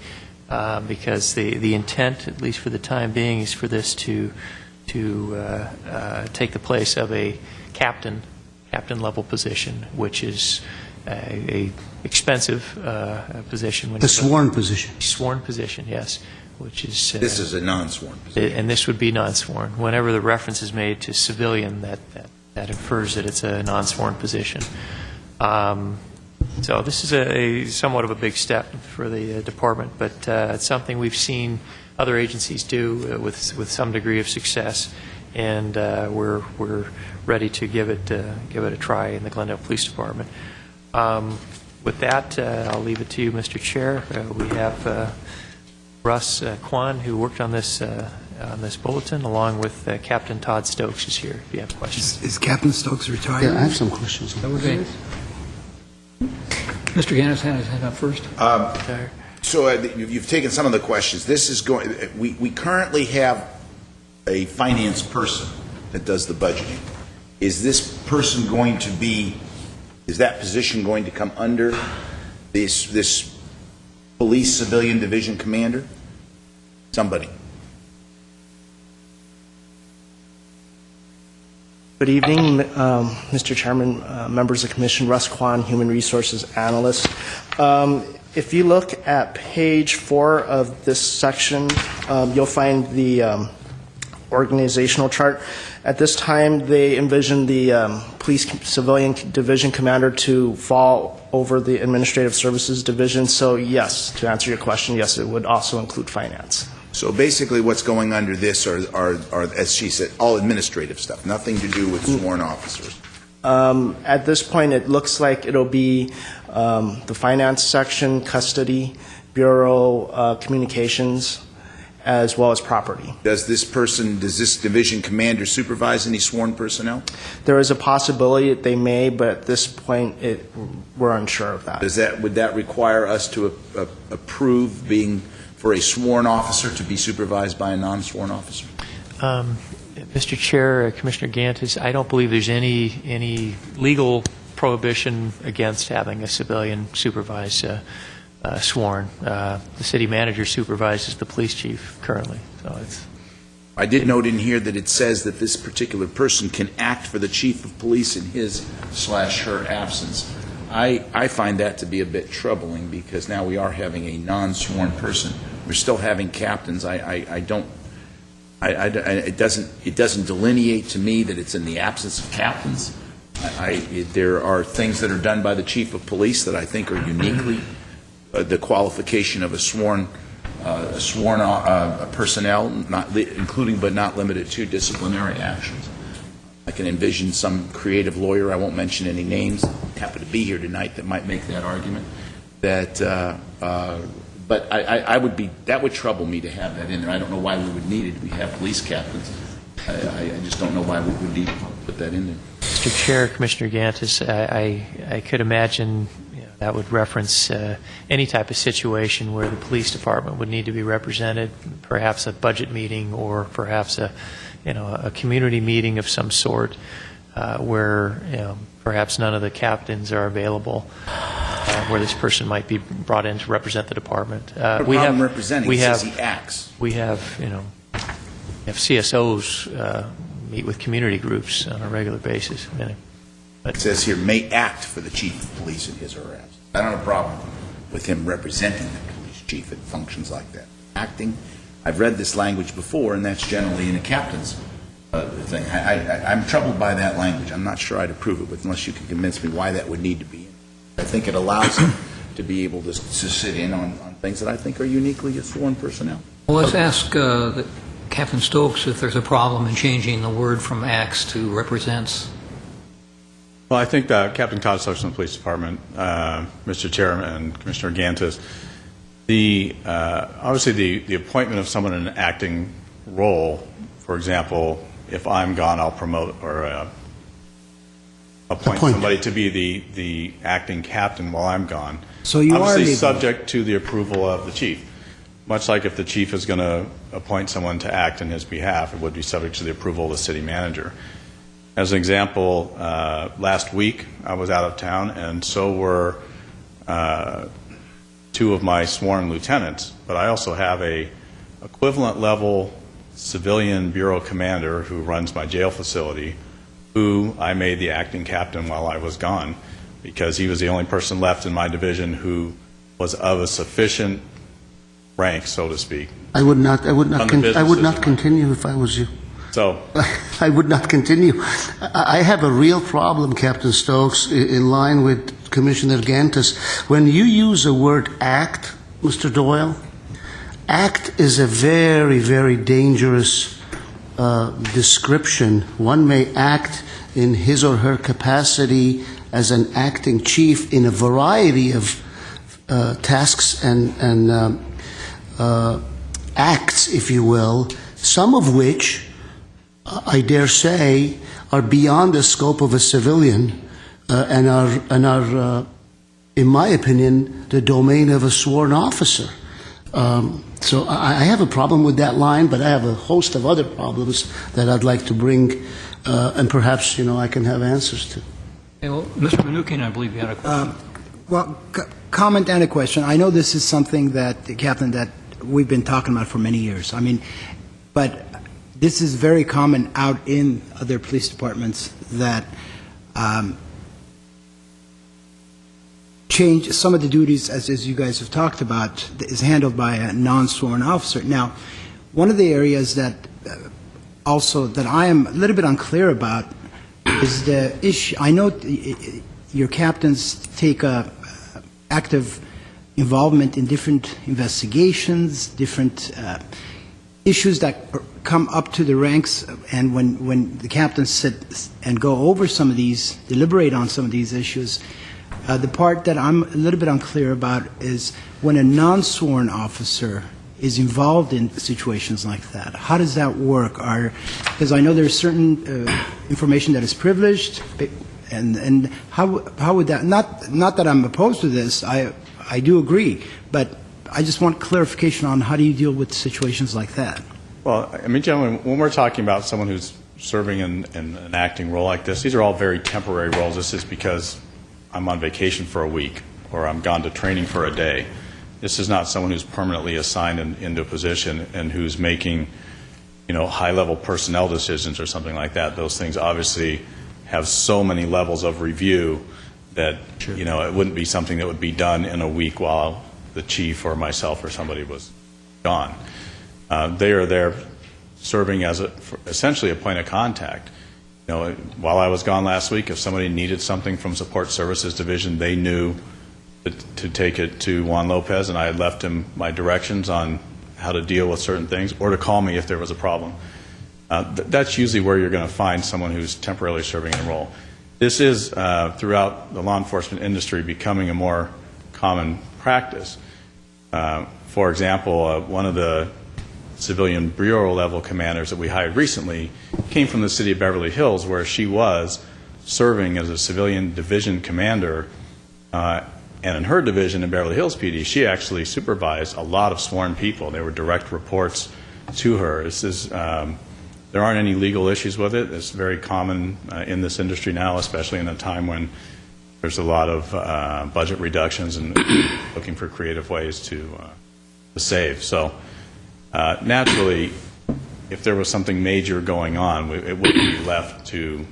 because the intent, at least for the time being, is for this to take the place of a captain level position, which is a expensive position. A sworn position. Sworn position, yes. Which is this is a non-sworn position. And this would be non-sworn. Whenever the reference is made to civilian, that infers that it's a non-sworn position. So this is a somewhat of a big step for the department, but it's something we've seen other agencies do with some degree of success, and we're ready to give it a try in the Glendale Police Department. With that, I'll leave it to you, Mr. Chair. We have Russ Kwan, who worked on this bulletin, along with Captain Todd Stokes is here if you have questions. Is Captain Stokes retired? Yeah, I have some questions. Okay. Mr. Gannis had his hand up first. So you've taken some of the questions. This is going. We currently have a finance person that does the budgeting. Is this person going to be, is that position going to come under this police civilian division commander? Somebody. Good evening, Mr. Chairman, members of the Commission. Russ Kwan, Human Resources Analyst. If you look at page 4 of this section, you'll find the organizational chart. At this time, they envision the police civilian division commander to fall over the administrative services division. So yes, to answer your question, yes, it would also include finance. So basically what's going under this are, as she said, all administrative stuff, nothing to do with sworn officers. At this point, it looks like it'll be the finance section, custody, bureau, communications, as well as property. Does this division commander supervise any sworn personnel? There is a possibility that they may, but at this point, we're unsure of that. Would that require us to approve being for a sworn officer to be supervised by a non-sworn officer? Mr. Chair, Commissioner Gantis, I don't believe there's any legal prohibition against having a civilian supervise sworn. The city manager supervises the police chief currently. So I did note in here that it says that this particular person can act for the chief of police in his/her absence. I find that to be a bit troubling because now we are having a non-sworn person. We're still having captains. It doesn't delineate to me that it's in the absence of captains. There are things that are done by the chief of police that I think are uniquely the qualification of a sworn personnel, including but not limited to disciplinary actions. I can envision some creative lawyer, I won't mention any names, happen to be here tonight, that might make that argument. But that would trouble me to have that in there. I don't know why we would need it. We have police captains. I just don't know why we would need to put that in there. Mr. Chair, Commissioner Gantis, I could imagine that would reference any type of situation where the police department would need to be represented, perhaps a budget meeting or perhaps a community meeting of some sort where perhaps none of the captains are available, where this person might be brought in to represent the department. We have representing. It says he acts. We have CSOs meet with community groups on a regular basis. It says here, may act for the chief of police in his or her absence. I don't have a problem with him representing the police chief. It functions like that. Acting, I've read this language before, and that's generally in a captain's thing. I'm troubled by that language. I'm not sure I'd approve it, but unless you can convince me why that would need to be in. I think it allows him to be able to sit in on things that I think are uniquely sworn personnel. Well, let's ask Captain Stokes if there's a problem in changing the word from acts to represents. Well, I think that Captain Codslush from the Police Department, Mr. Chairman and Commissioner Gantis, obviously the appointment of someone in an acting role, for example, if I'm gone, I'll promote or appoint somebody to be the acting captain while I'm gone. So you obviously are subject to the approval of the chief. Much like if the chief is going to appoint someone to act in his behalf, it would be subject to the approval of the city manager. As an example, last week I was out of town, and so were two of my sworn lieutenants. But I also have a equivalent level civilian bureau commander who runs my jail facility, who I made the acting captain while I was gone, because he was the only person left in my division who was of a sufficient rank, so to speak. I would not continue if I was you. So I would not continue. I have a real problem, Captain Stokes, in line with Commissioner Gantis. When you use the word act, Mr. Doyle, act is a very, very dangerous description. One may act in his or her capacity as an acting chief in a variety of tasks and acts, if you will, some of which, I dare say, are beyond the scope of a civilian and are, in my opinion, the domain of a sworn officer. So I have a problem with that line, but I have a host of other problems that I'd like to bring, and perhaps, I can have answers to. Okay, well, Mr. Mnuchin, I believe you had a question. Comment and a question. I know this is something that, Captain, that we've been talking about for many years. But this is very common out in other police departments that change some of the duties, as you guys have talked about, is handled by a non-sworn officer. Now, one of the areas that also that I am a little bit unclear about is the issue. I know your captains take active involvement in different investigations, different issues that come up to the ranks, and when the captains sit and go over some of these, deliberate on some of these issues, the part that I'm a little bit unclear about is when a non-sworn officer is involved in situations like that. How does that work? Because I know there's certain information that is privileged, and how would that? Not that I'm opposed to this. I do agree, but I just want clarification on how do you deal with situations like that. Well, gentlemen, when we're talking about someone who's serving in an acting role like this, these are all very temporary roles. This is because I'm on vacation for a week or I'm gone to training for a day. This is not someone who's permanently assigned into a position and who's making, high-level personnel decisions or something like that. Those things obviously have so many levels of review that, it wouldn't be something that would be done in a week while the chief or myself or somebody was gone. They are there serving as essentially a point of contact. While I was gone last week, if somebody needed something from Support Services Division, they knew to take it to Juan Lopez, and I had left him my directions on how to deal with certain things, or to call me if there was a problem. That's usually where you're going to find someone who's temporarily serving a role. This is, throughout the law enforcement industry, becoming a more common practice. For example, one of the civilian bureau level commanders that we hired recently came from the city of Beverly Hills, where she was serving as a civilian division commander, and in her division in Beverly Hills PD, she actually supervised a lot of sworn people. They were direct reports to her. There aren't any legal issues with it. It's very common in this industry now, especially in a time when there's a lot of budget reductions and looking for creative ways to save. So naturally, if there was something major going on, it wouldn't be left to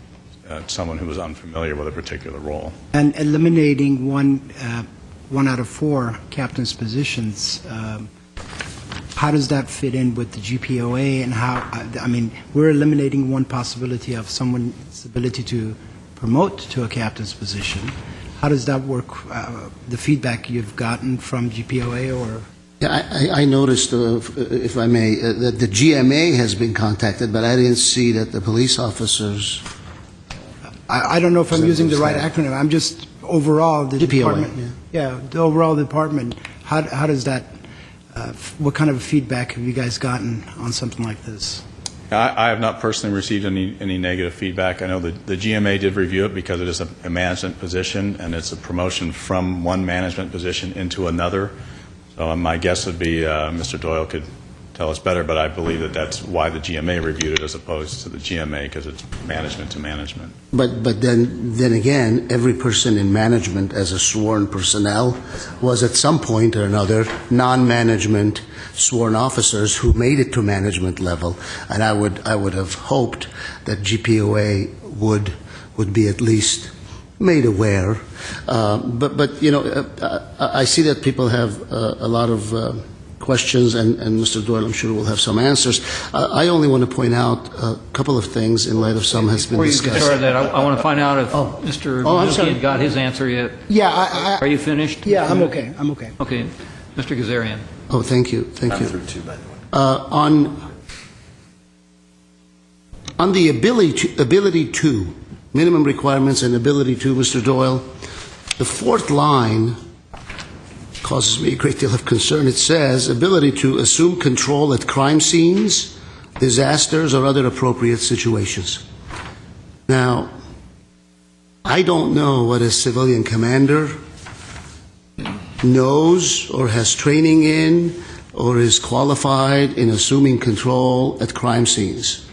someone who was unfamiliar with a particular role. And eliminating one out of four captain's positions, how does that fit in with the GPOA? And how? We're eliminating one possibility of someone's ability to promote to a captain's position. How does that work? The feedback you've gotten from GPOA or? Yeah, I noticed, if I may, that the GMA has been contacted, but I didn't see that the police officers. I don't know if I'm using the right acronym. I'm just overall the GPOA, department. Yeah, the overall department. How does that? What kind of feedback have you guys gotten on something like this? I have not personally received any negative feedback. I know the GMA did review it because it is a management position and it's a promotion from one management position into another. So my guess would be Mr. Doyle could tell us better, but I believe that that's why the GMA reviewed it as opposed to the GMA, because it's management to management. But then again, every person in management as a sworn personnel was at some point or another non-management sworn officers who made it to management level, and I would have hoped that GPOA would be at least made aware. But I see that people have a lot of questions, and Mr. Doyle, I'm sure, will have some answers. I only want to point out a couple of things in light of some has been discussed. Before you get started, I want to find out if Mr. Mnuchin got his answer yet. Yeah. Are you finished? Yeah, I'm okay. Okay. Mr. Gazarian. Oh, thank you. I'm through too, by the way. On the ability to, minimum requirements and ability to, Mr. Doyle, the fourth line causes me a great deal of concern. It says, ability to assume control at crime scenes, disasters, or other appropriate situations. Now, I don't know what a civilian commander knows or has training in or is qualified in assuming control at crime scenes.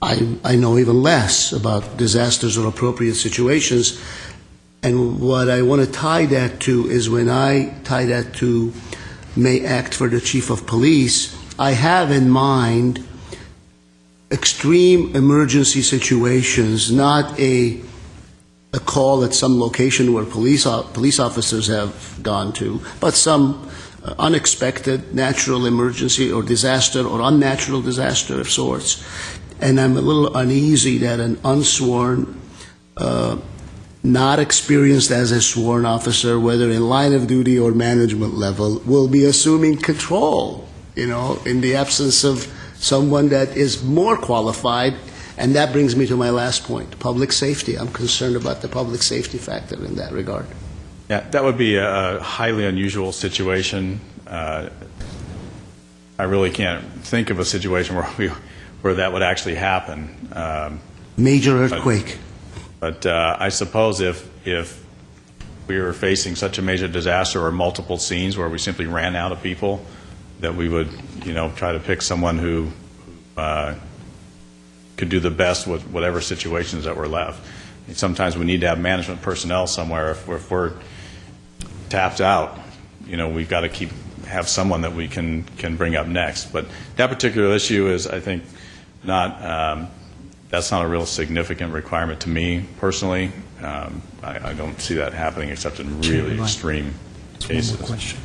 I know even less about disasters or appropriate situations, and what I want to tie that to is when I tie that to may act for the chief of police, I have in mind extreme emergency situations, not a call at some location where police officers have gone to, but some unexpected natural emergency or disaster or unnatural disaster of sorts. And I'm a little uneasy that an unsworn, not experienced as a sworn officer, whether in line of duty or management level, will be assuming control, in the absence of someone that is more qualified. And that brings me to my last point, public safety. I'm concerned about the public safety factor in that regard. Yeah, that would be a highly unusual situation. I really can't think of a situation where that would actually happen. Major earthquake. But I suppose if we were facing such a major disaster or multiple scenes where we simply ran out of people, that we would, try to pick someone who could do the best with whatever situations that were left. And sometimes we need to have management personnel somewhere. If we're tapped out, we've got to have someone that we can bring up next. But that particular issue is, I think, that's not a real significant requirement to me personally. I don't see that happening except in really extreme cases. One more question.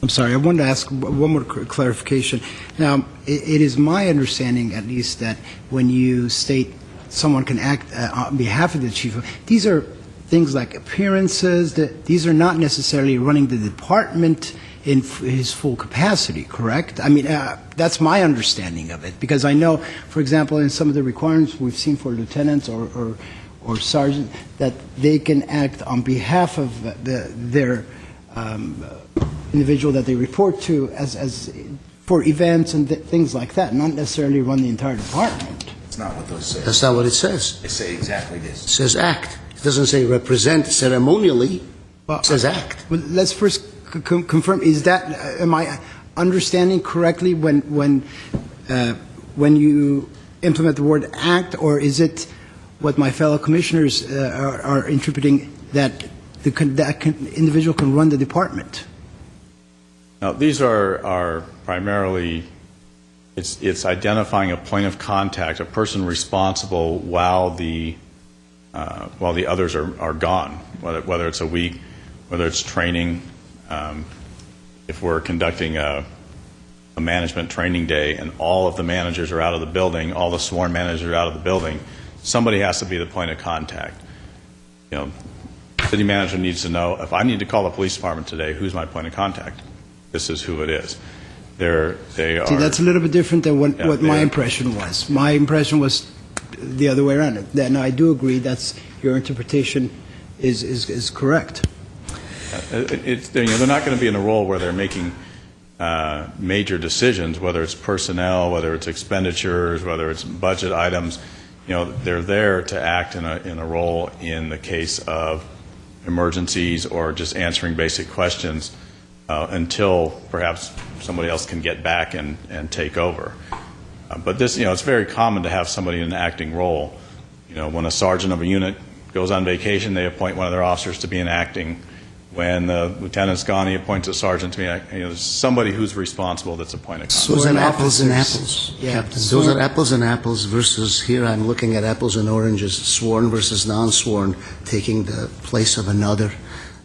I'm sorry, I wanted to ask one more clarification. Now, it is my understanding, at least, that when you state someone can act on behalf of the chief, these are things like appearances, these are not necessarily running the department in his full capacity, correct? I mean, that's my understanding of it, because I know, for example, in some of the requirements we've seen for lieutenants or sergeants, that they can act on behalf of their individual that they report to as for events and things like that, not necessarily run the entire department. That's not what those say. That's not what it says. They say exactly this. It says act. It doesn't say represent ceremonially. It says act. Well, let's first confirm, am I understanding correctly when you implement the word act, or is it what my fellow commissioners are interpreting, that that individual can run the department? Now, these are primarily, it's identifying a point of contact, a person responsible while the others are gone, whether it's a week, whether it's training. If we're conducting a management training day and all of the managers are out of the building, all the sworn managers are out of the building, somebody has to be the point of contact. City manager needs to know, if I need to call the police department today, who's my point of contact? This is who it is. They are. See, that's a little bit different than what my impression was. My impression was the other way around. And I do agree that's your interpretation is correct. They're not going to be in a role where they're making major decisions, whether it's personnel, whether it's expenditures, whether it's budget items. They're there to act in a role in the case of emergencies or just answering basic questions until perhaps somebody else can get back and take over. But this, it's very common to have somebody in an acting role. When a sergeant of a unit goes on vacation, they appoint one of their officers to be an acting. When the lieutenant's gone, he appoints a sergeant to be there's somebody who's responsible that's appointed. Those are apples and apples, yeah. Captain. Those are apples and apples versus here I'm looking at apples and oranges, sworn versus non-sworn, taking the place of another.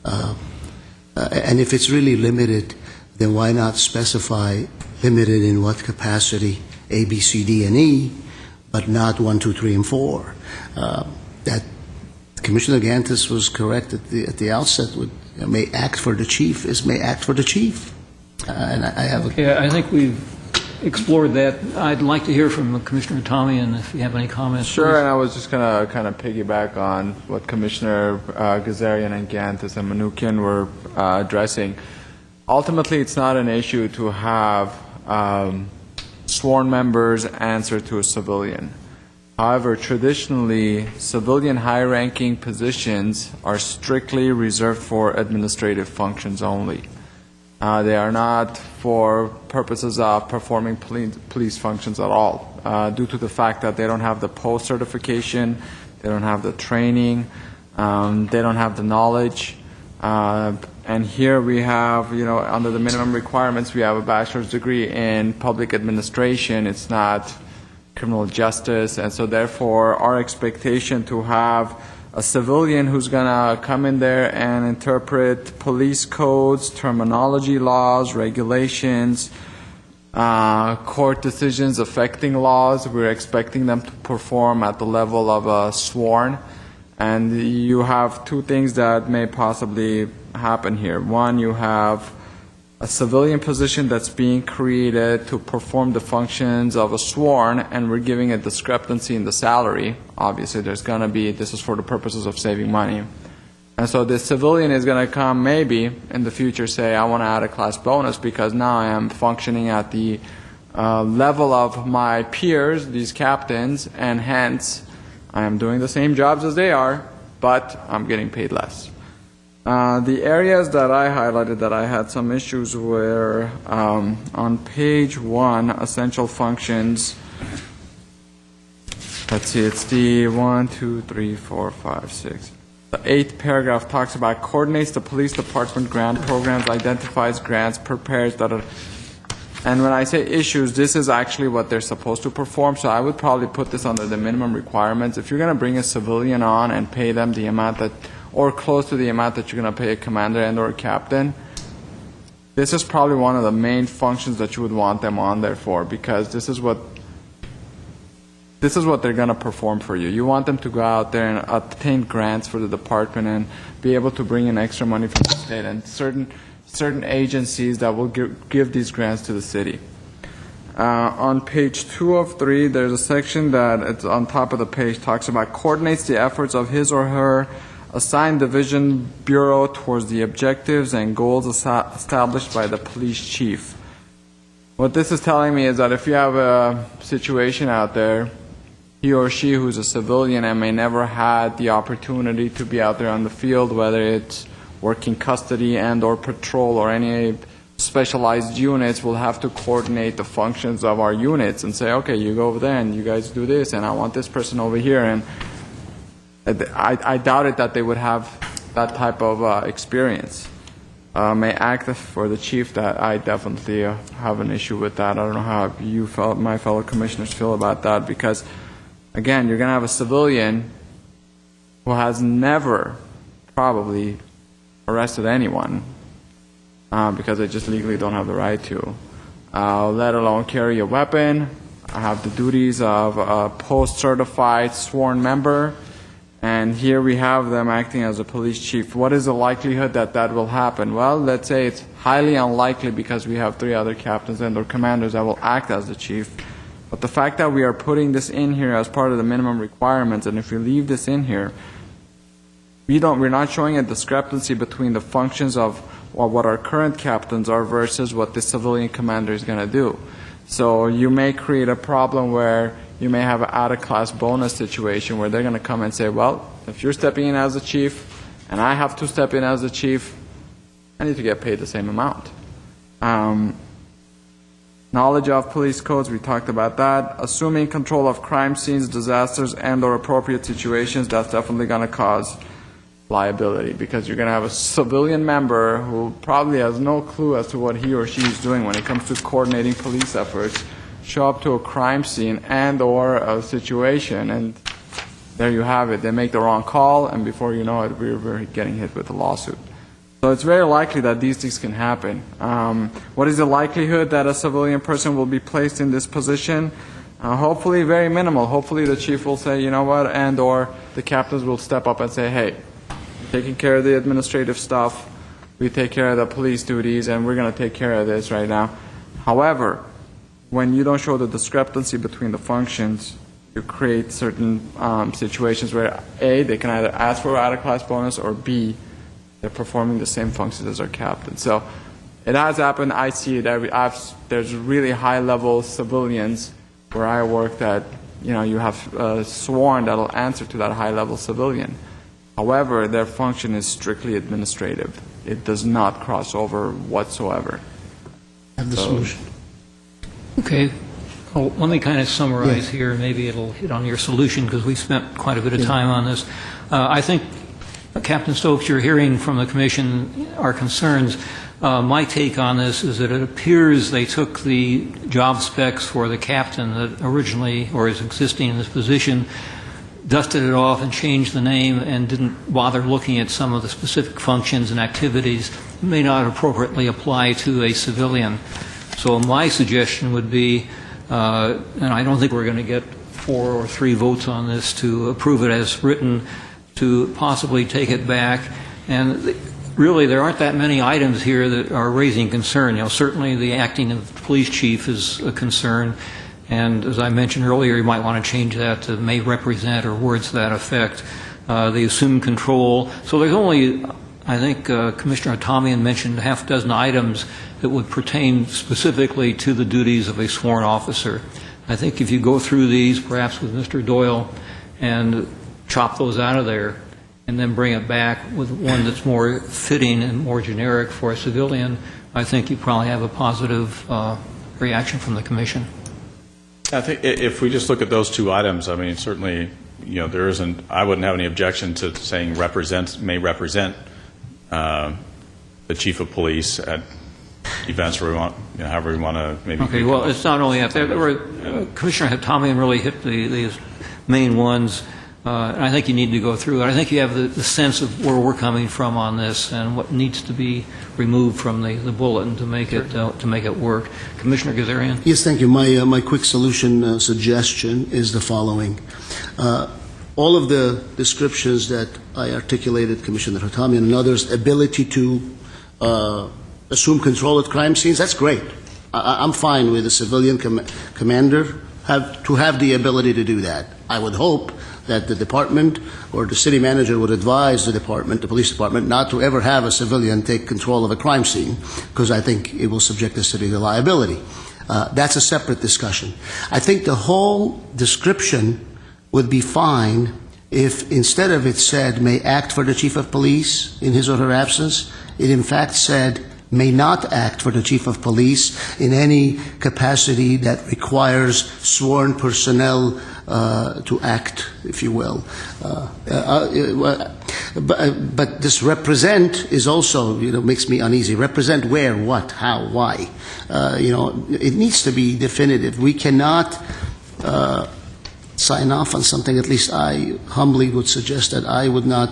And if it's really limited, then why not specify limited in what capacity, A, B, C, D, and E, but not 1, 2, 3, and 4. That Commissioner Gantis was correct at the outset. May act for the chief is may act for the chief. And I have. Okay, I think we've explored that. I'd like to hear from Commissioner Tommy, and if you have any comments. Sure, please. and I was just going to kind of piggyback on what Commissioner Gazarian and Gantis and Manukian were addressing. Ultimately, it's not an issue to have sworn members answer to a civilian. However, traditionally, civilian high-ranking positions are strictly reserved for administrative functions only. They are not for purposes of performing police functions at all, due to the fact that they don't have the post certification, they don't have the training, they don't have the knowledge. And here we have, under the minimum requirements, we have a bachelor's degree in public administration. It's not criminal justice, and so therefore our expectation to have a civilian who's going to come in there and interpret police codes, terminology laws, regulations, court decisions affecting laws, we're expecting them to perform at the level of a sworn. And you have two things that may possibly happen here. One, you have a civilian position that's being created to perform the functions of a sworn, and we're giving a discrepancy in the salary. Obviously, there's going to be, this is for the purposes of saving money. And so this civilian is going to come maybe in the future say, I want to add a class bonus because now I am functioning at the level of my peers, these captains, and hence I am doing the same jobs as they are, but I'm getting paid less. The areas that I highlighted that I had some issues were on page 1, essential functions. Let's see, it's the 1, 2, 3, 4, 5, 6. The 8th paragraph talks about coordinates the police department grant programs, identifies grants, prepares, and when I say issues, this is actually what they're supposed to perform, so I would probably put this under the minimum requirements. If you're going to bring a civilian on and pay them the amount that, or close to the amount that you're going to pay a commander and or a captain, this is probably one of the main functions that you would want them on there for, because this is what they're going to perform for you. You want them to go out there and obtain grants for the department and be able to bring in extra money from the state and certain agencies that will give these grants to the city. On page 2 of 3, there's a section that it's on top of the page talks about coordinates the efforts of his or her assigned division bureau towards the objectives and goals established by the police chief. What this is telling me is that if you have a situation out there, he or she who's a civilian and may never had the opportunity to be out there on the field, whether it's working custody and or patrol or any specialized units, will have to coordinate the functions of our units and say, okay, you go over there and you guys do this, and I want this person over here. And I doubt it that they would have that type of experience. May act for the chief, that I definitely have an issue with that. I don't know how you my fellow commissioners feel about that, because again, you're going to have a civilian who has never probably arrested anyone because they just legally don't have the right to, let alone carry a weapon, have the duties of a post-certified sworn member, and here we have them acting as a police chief. What is the likelihood that that will happen? Well, let's say it's highly unlikely because we have 3 other captains and or commanders that will act as the chief. But the fact that we are putting this in here as part of the minimum requirements, and if we leave this in here, we're not showing a discrepancy between the functions of what our current captains are versus what the civilian commander is going to do. So you may create a problem where you may have an out-of-class bonus situation where they're going to come and say, well, if you're stepping in as the chief and I have to step in as the chief, I need to get paid the same amount. Knowledge of police codes, we talked about that. Assuming control of crime scenes, disasters, and or appropriate situations, that's definitely going to cause liability, because you're going to have a civilian member who probably has no clue as to what he or she is doing when it comes to coordinating police efforts, show up to a crime scene and or a situation, and there you have it. They make the wrong call, and before you know it, we're getting hit with a lawsuit. So it's very likely that these things can happen. What is the likelihood that a civilian person will be placed in this position? Hopefully very minimal. Hopefully the chief will say, you know what, and or the captains will step up and say, hey, we're taking care of the administrative stuff, we take care of the police duties, and we're going to take care of this right now. However, when you don't show the discrepancy between the functions, you create certain situations where A, they can either ask for an out-of-class bonus, or B, they're performing the same functions as our captain. So it has happened. I see it. There's really high-level civilians where I work that, you have sworn that'll answer to that high-level civilian. However, their function is strictly administrative. It does not cross over whatsoever. Have the solution. Okay. Well, let me kind of summarize here. Maybe it'll hit on your solution because we spent quite a bit of time on this. I think, Captain Stokes, you're hearing from the Commission our concerns. My take on this is that it appears they took the job specs for the captain that originally, or is existing in this position, dusted it off and changed the name and didn't bother looking at some of the specific functions and activities that may not appropriately apply to a civilian. So my suggestion would be, and I don't think we're going to get 4 or 3 votes on this to approve it as written, to possibly take it back. And really, there aren't that many items here that are raising concern. You know, certainly the acting of the police chief is a concern. And as I mentioned earlier, you might want to change that to may represent or words to that effect. The assumed control. So there's only, I think Commissioner Tomian mentioned half a dozen items that would pertain specifically to the duties of a sworn officer. I think if you go through these, perhaps with Mr. Doyle, and chop those out of there, and then bring it back with one that's more fitting and more generic for a civilian, I think you probably have a positive reaction from the Commission. I think if we just look at those 2 items, I mean, certainly, you know, there isn't, I wouldn't have any objection to saying may represent the chief of police at events where we want, you know, however we want to maybe. Okay, well, it's not only that. Commissioner Tomian really hit the main ones. And I think you need to go through it. I think you have the sense of where we're coming from on this and what needs to be removed from the bulletin to make it work. Commissioner Gazarian? Yes, thank you. My quick solution suggestion is the following. All of the descriptions that I articulated, Commissioner Hatamian and others, ability to assume control at crime scenes, that's great. I'm fine with a civilian commander to have the ability to do that. I would hope that the department or the city manager would advise the department, the police department, not to ever have a civilian take control of a crime scene, because I think it will subject the city to liability. That's a separate discussion. I think the whole description would be fine if instead of it said may act for the chief of police in his or her absence, it in fact said may not act for the chief of police in any capacity that requires sworn personnel to act, if you will. But this represent is also, makes me uneasy. Represent where, what, how, why? It needs to be definitive. We cannot sign off on something. At least I humbly would suggest that I would not.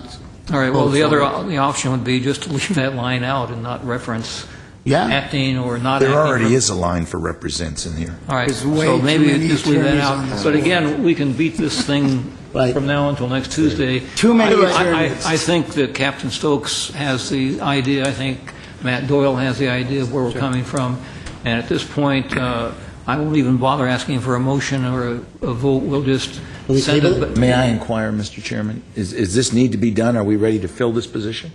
All right. Well, the option would be just to leave that line out and not reference acting or not acting. There already is a line for represents in here. All right. So maybe just leave that out. But again, we can beat this thing from now until next Tuesday. Too many I think that Captain Stokes has the idea. I think Matt Doyle has the idea of where we're coming from. And at this point, I won't even bother asking for a motion or a vote. We'll just send it. May I inquire, Mr. Chairman? Is this need to be done? Are we ready to fill this position?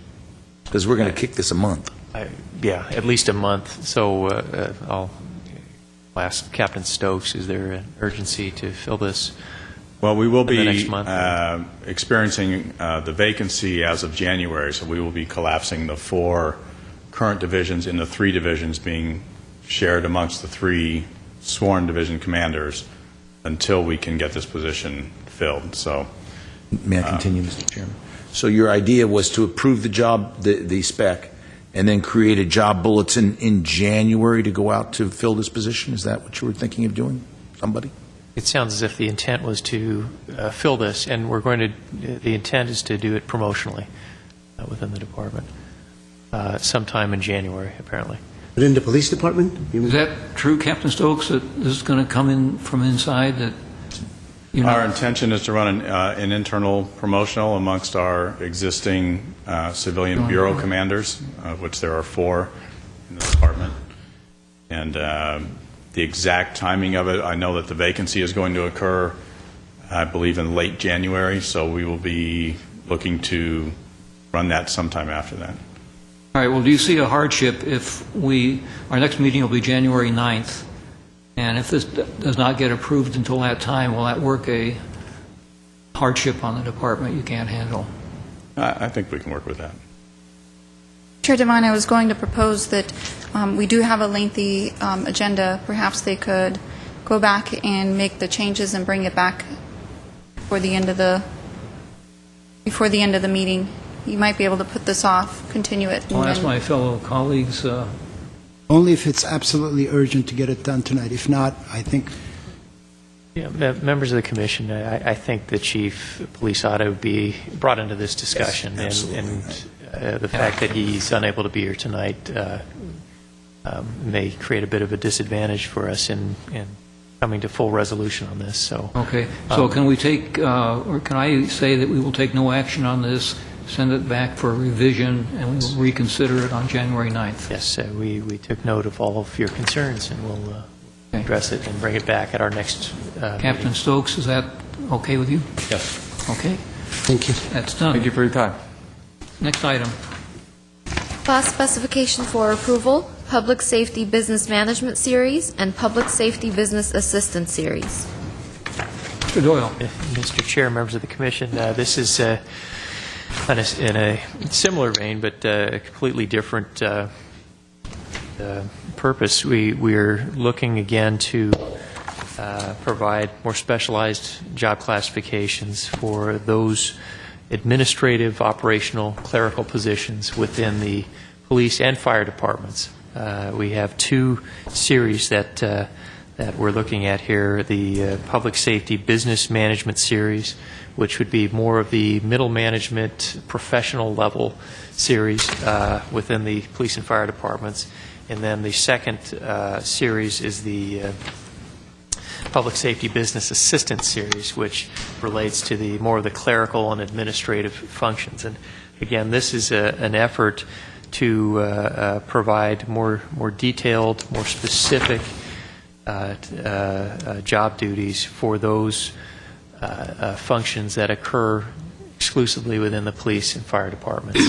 Because we're going to kick this a month. Yeah, at least a month. So I'll ask Captain Stokes, is there an urgency to fill this? Well, we will be next month? experiencing the vacancy as of January, so we will be collapsing the 4 current divisions into 3 divisions being shared amongst the 3 sworn division commanders until we can get this position filled. So, may I continue, Mr. Chairman? So your idea was to approve the job, the spec, and then create a job bulletin in January to go out to fill this position? Is that what you were thinking of doing? Somebody? It sounds as if the intent was to fill this, and the intent is to do it promotionally within the department sometime in January, apparently. But in the police department? Is that true, Captain Stokes, that this is going to come in from inside? That our intention is to run an internal promotional amongst our existing civilian bureau commanders, of which there are 4 in the department. And the exact timing of it, I know that the vacancy is going to occur, I believe, in late January, so we will be looking to run that sometime after that. All right. Well, do you see a hardship if our next meeting will be January 9th, and if this does not get approved until that time, will that work a hardship on the department you can't handle? I think we can work with that. Chair Devine, I was going to propose that we do have a lengthy agenda. Perhaps they could go back and make the changes and bring it back before the end of the meeting. You might be able to put this off, continue it. I'll ask my fellow colleagues. Only if it's absolutely urgent to get it done tonight. If not, I think... Yeah, members of the commission, I think the chief of police ought to be brought into this discussion, Yes, and the fact that he's unable to be here tonight may create a bit of a disadvantage for us in coming to full resolution on this. So Okay. So can we take, or can I say that we will take no action on this, send it back for revision, and we will reconsider it on January 9th? Yes, we took note of all of your concerns, and we'll address it and bring it back at our next Captain meeting. Stokes, is that okay with you? Yes. Okay. Thank you. That's done. Thank you for your time. Next item. Class specification for approval, Public Safety Business Management Series and Public Safety Business Assistant Series. Mr. Doyle. Mr. Chair, members of the commission, this is in a similar vein, but a completely different purpose. We're looking again to provide more specialized job classifications for those administrative, operational, clerical positions within the police and fire departments. We have two series that we're looking at here, the Public Safety Business Management Series, which would be more of the middle management, professional level series within the police and fire departments. And then the second series is the Public Safety Business Assistant Series, which relates to the more of the clerical and administrative functions. And again, this is an effort to provide more detailed, more specific job duties for those functions that occur exclusively within the police and fire departments.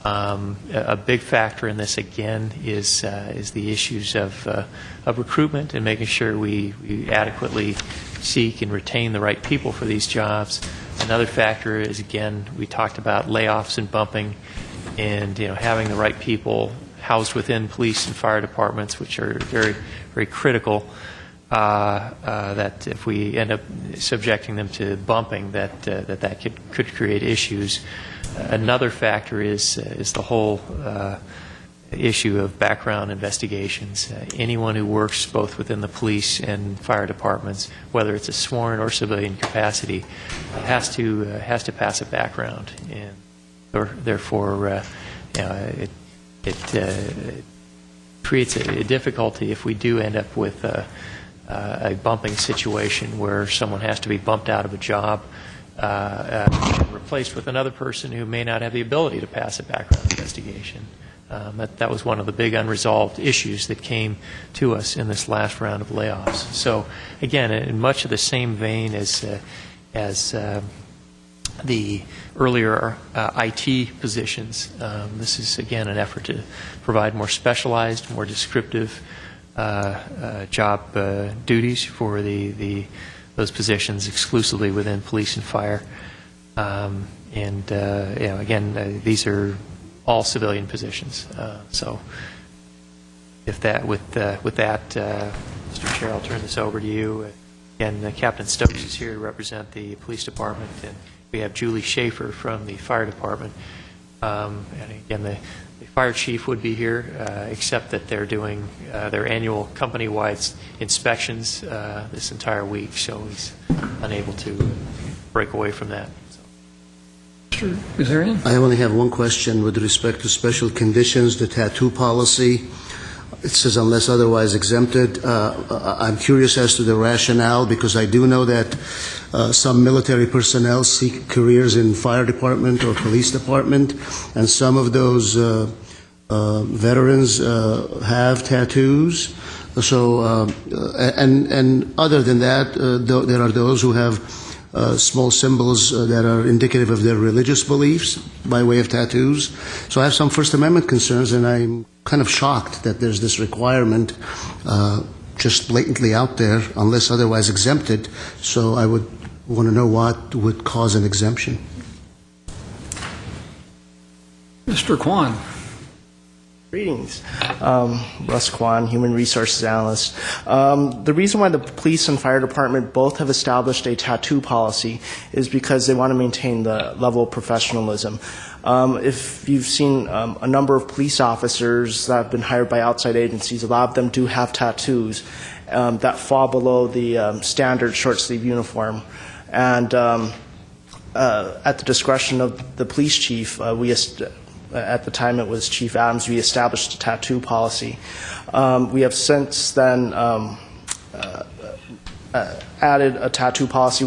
A big factor in this, again, is the issues of recruitment and making sure we adequately seek and retain the right people for these jobs. Another factor is, again, we talked about layoffs and bumping, and having the right people housed within police and fire departments, which are very, very critical. That if we end up subjecting them to bumping, that could create issues. Another factor is the whole issue of background investigations. Anyone who works both within the police and fire departments, whether it's a sworn or civilian capacity, has to pass a background, and therefore it creates a difficulty if we do end up with a bumping situation where someone has to be bumped out of a job and replaced with another person who may not have the ability to pass a background investigation. That was one of the big unresolved issues that came to us in this last round of layoffs. So again, in much of the same vein as the earlier IT positions, this is again an effort to provide more specialized, more descriptive job duties for those positions exclusively within police and fire. Again, these are all civilian positions. So, with that, Mr. Chair, I'll turn this over to you. Again, Captain Stokes is here to represent the police department, and we have Julie Schaefer from the fire department. And again, the fire chief would be here, except that they're doing their annual company-wide inspections this entire week, so he's unable to break away from that. Is there any? I only have one question with respect to special conditions, the tattoo policy. It says unless otherwise exempted. I'm curious as to the rationale, because I do know that some military personnel seek careers in fire department or police department, and some of those veterans have tattoos. So, and other than that, there are those who have small symbols that are indicative of their religious beliefs by way of tattoos. So I have some First Amendment concerns, and I'm kind of shocked that there's this requirement just blatantly out there, unless otherwise exempted. So I would want to know what would cause an exemption. Mr. Kwan. Greetings. Russ Kwan, Human Resources Analyst. The reason why the police and fire department both have established a tattoo policy is because they want to maintain the level of professionalism. If you've seen a number of police officers that have been hired by outside agencies, a lot of them do have tattoos that fall below the standard short-sleeve uniform. And at the discretion of the police chief, at the time it was Chief Adams, we established a tattoo policy. We have since then added a tattoo policy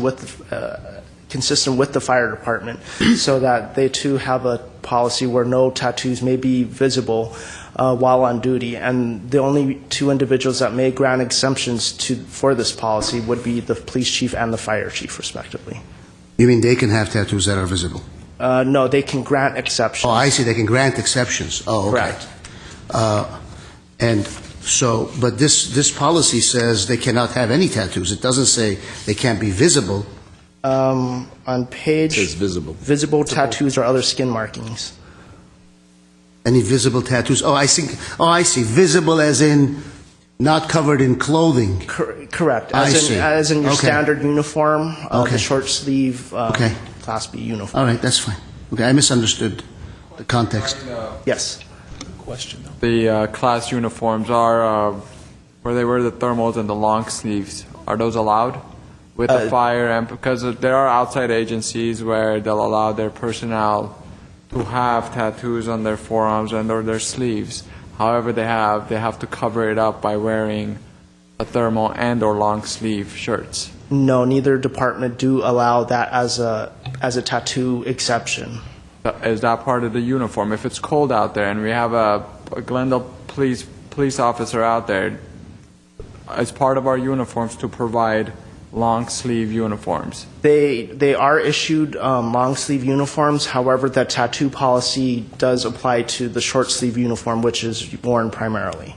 consistent with the fire department so that they too have a policy where no tattoos may be visible while on duty. And the only two individuals that may grant exemptions for this policy would be the police chief and the fire chief, respectively. You mean they can have tattoos that are visible? No, they can grant exceptions. Oh, I see. They can grant exceptions. Oh, okay. Correct. And so, but this policy says they cannot have any tattoos. It doesn't say they can't be visible. On page... It says visible. Visible tattoos or other skin markings. Any visible tattoos? Oh, I see. Visible as in not covered in clothing. Correct. As in your standard uniform, the short sleeve Class B uniform. All right, that's fine. Okay, I misunderstood the context. Yes. Question. The class uniforms are where they wear the thermals and the long sleeves. Are those allowed with the fire? And because there are outside agencies where they'll allow their personnel to have tattoos on their forearms and or their sleeves. However, they have to cover it up by wearing a thermal and or long sleeve shirts. No, neither department do allow that as a tattoo exception. Is that part of the uniform? If it's cold out there and we have a Glendale police officer out there, as part of our uniforms to provide long sleeve uniforms. They are issued long sleeve uniforms. However, that tattoo policy does apply to the short sleeve uniform, which is worn primarily.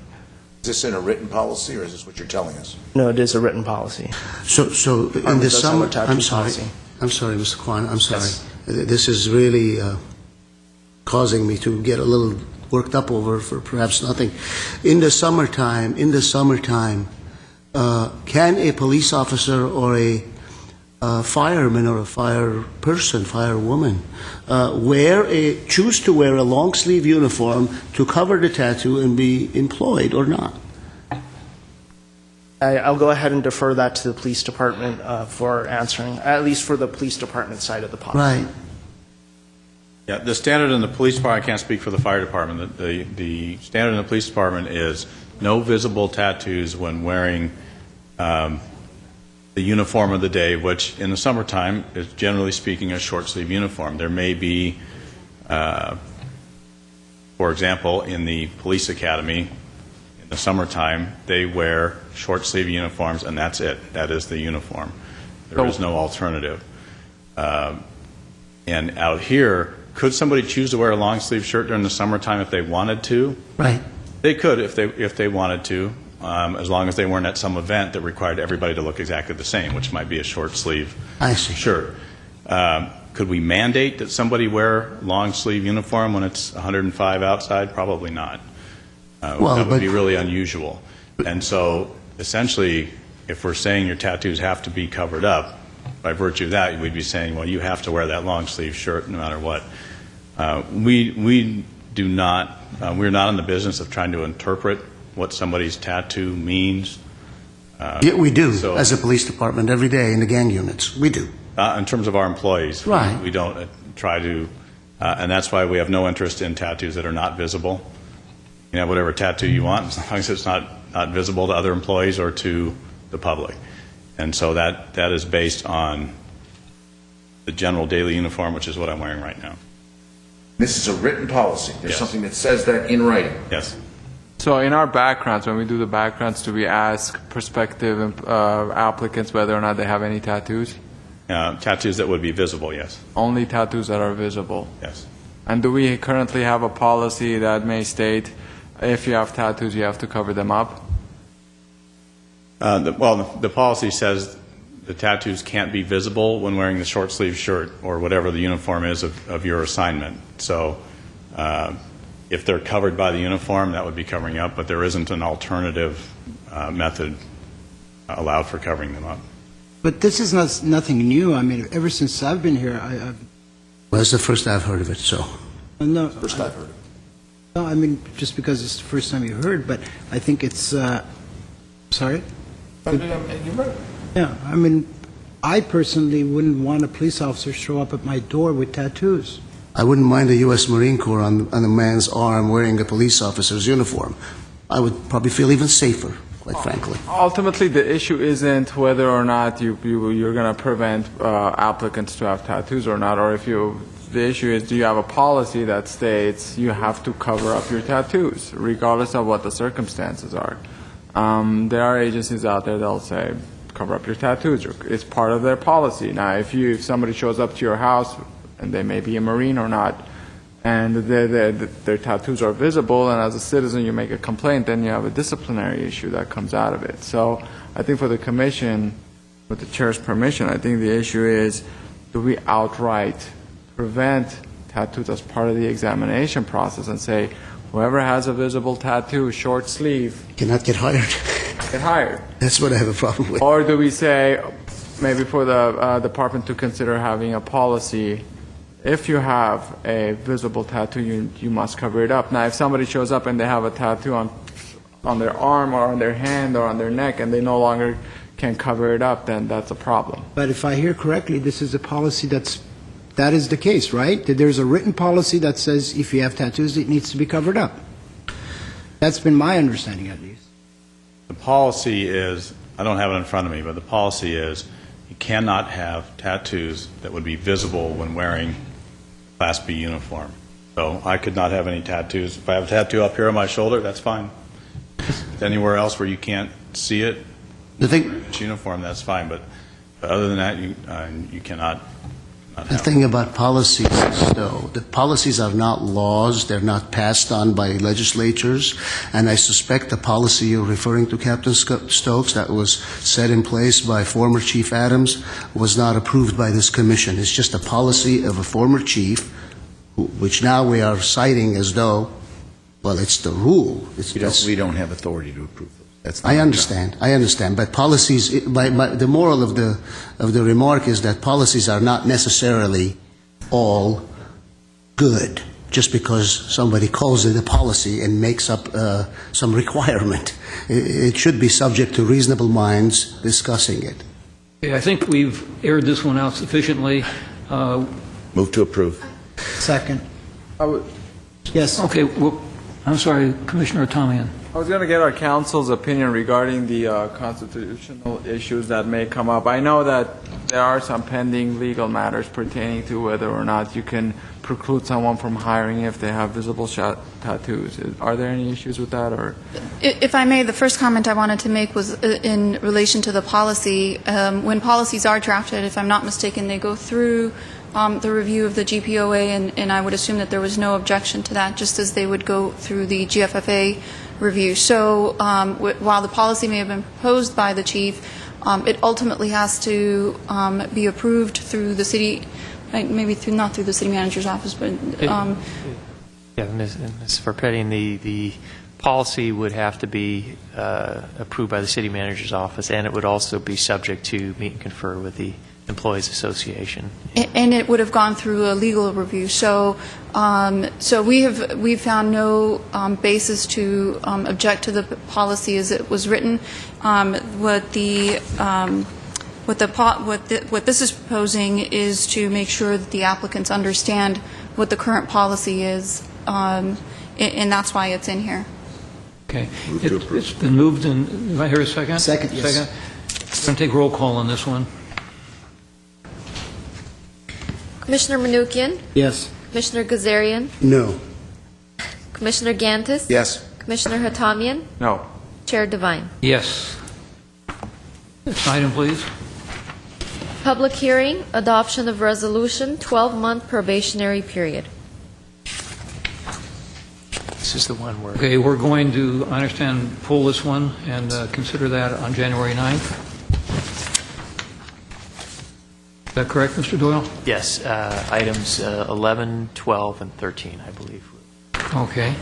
Is this in a written policy, or is this what you're telling us? No, it is a written policy. So in the summer, I'm sorry, Mr. Kwan, I'm sorry. Yes. This is really causing me to get a little worked up over for perhaps nothing. In the summertime, can a police officer or a fireman or a firewoman choose to wear a long sleeve uniform to cover the tattoo and be employed or not? I'll go ahead and defer that to the police department for answering, at least for the police department side of the policy. Right. Yeah, the standard in the police department, I can't speak for the fire department, the standard in the police department is no visible tattoos when wearing the uniform of the day, which in the summertime is generally speaking a short sleeve uniform. There may be, for example, in the police academy, in the summertime, they wear short sleeve uniforms and that's it. That is the uniform. There is no alternative. And out here, could somebody choose to wear a long sleeve shirt during the summertime if they wanted to? Right. They could if they wanted to. As long as they weren't at some event that required everybody to look exactly the same, which might be a short sleeve shirt. Could we mandate that somebody wear long sleeve uniform when it's 105 outside? Probably not. That would be really unusual. And so essentially, if we're saying your tattoos have to be covered up, by virtue of that, we'd be saying, well, you have to wear that long sleeve shirt no matter what. We do not, we're not in the business of trying to interpret what somebody's tattoo means. Yeah, we do, as a police department, every day in the gang units. We do. In terms of our employees, right. We don't try to, and that's why we have no interest in tattoos that are not visible. You can have whatever tattoo you want, as long as it's not visible to other employees or to the public. And so that is based on the general daily uniform, which is what I'm wearing right now. This is a written policy. There's something that says that in writing. Yes. So in our backgrounds, when we do the backgrounds, do we ask prospective applicants whether or not they have any tattoos? Tattoos that would be visible, yes. Only tattoos that are visible? Yes. And do we currently have a policy that may state if you have tattoos, you have to cover them up? The policy says the tattoos can't be visible when wearing the short sleeve shirt or whatever the uniform is of your assignment. So If they're covered by the uniform, that would be covering up, but there isn't an alternative method allowed for covering them up. But this is nothing new. I mean, ever since I've been here, Well, that's the first I've heard of it, so. no, First I've heard of it. no, I mean, just because it's the first time you heard, but I think it's, sorry? Yeah, I mean, I personally wouldn't want a police officer show up at my door with tattoos. I wouldn't mind the U.S. Marine Corps on a man's arm wearing a police officer's uniform. I would probably feel even safer, quite frankly. Ultimately, the issue isn't whether or not you're going to prevent applicants to have tattoos or not, or the issue is, do you have a policy that states you have to cover up your tattoos, regardless of what the circumstances are? There are agencies out there that'll say, cover up your tattoos. It's part of their policy. Now, if somebody shows up to your house, and they may be a Marine or not, and their tattoos are visible, and as a citizen you make a complaint, then you have a disciplinary issue that comes out of it. So I think for the Commission, with the Chair's permission, I think the issue is, do we outright prevent tattoos as part of the examination process and say, whoever has a visible tattoo, short sleeve, Cannot get hired. get hired? That's what I have a problem with. Or do we say, maybe for the department to consider having a policy, if you have a visible tattoo, you must cover it up. Now, if somebody shows up and they have a tattoo on their arm or on their hand or on their neck and they no longer can cover it up, then that's a problem. But if I hear correctly, this is a policy that is the case, right? That there's a written policy that says if you have tattoos, it needs to be covered up. That's been my understanding, at least. The policy is, I don't have it in front of me, but the policy is you cannot have tattoos that would be visible when wearing Class B uniform. So I could not have any tattoos. If I have a tattoo up here on my shoulder, that's fine. Anywhere else where you can't see it, it's uniform, that's fine. But other than that, you cannot. The thing about policies, though, the policies are not laws. They're not passed on by legislatures. And I suspect the policy you're referring to, Captain Stokes, that was set in place by former Chief Adams, was not approved by this commission. It's just a policy of a former chief, which now we are citing as though, well, it's the rule. We don't have authority to approve those. I understand. But policies, the moral of the remark is that policies are not necessarily all good just because somebody calls it a policy and makes up some requirement. It should be subject to reasonable minds discussing it. Okay, I think we've aired this one out sufficiently. Move to approve. Second. Yes. Okay, well, I'm sorry, Commissioner Tomian. I was going to get our council's opinion regarding the constitutional issues that may come up. I know that there are some pending legal matters pertaining to whether or not you can preclude someone from hiring if they have visible tattoos. Are there any issues with that? Or If I may, the first comment I wanted to make was in relation to the policy. When policies are drafted, if I'm not mistaken, they go through the review of the GPOA, and I would assume that there was no objection to that, just as they would go through the GFFA review. So while the policy may have been proposed by the chief, it ultimately has to be approved through the city, maybe not through the city manager's office, but... Yeah, Ms. Verpetting, the policy would have to be approved by the city manager's office, and it would also be subject to meet and confer with the Employees Association. And it would have gone through a legal review. So we've found no basis to object to the policy as it was written. What this is proposing is to make sure that the applicants understand what the current policy is, and that's why it's in here. Okay. It's been moved, and do I hear a second? Second, yes. Second. I'm going to take roll call on this one. Commissioner Manukian? Yes. Commissioner Gazarian? No. Commissioner Gantis? Yes. Commissioner Hatamian? no. Chair Devine? Yes. Next item, please. Public hearing, adoption of resolution, 12-month probationary period. This is the one where... Okay, we're going to, I understand, pull this one and consider that on January 9th. Is that correct, Mr. Doyle? Yes, items 11, 12, and 13, I believe, Okay.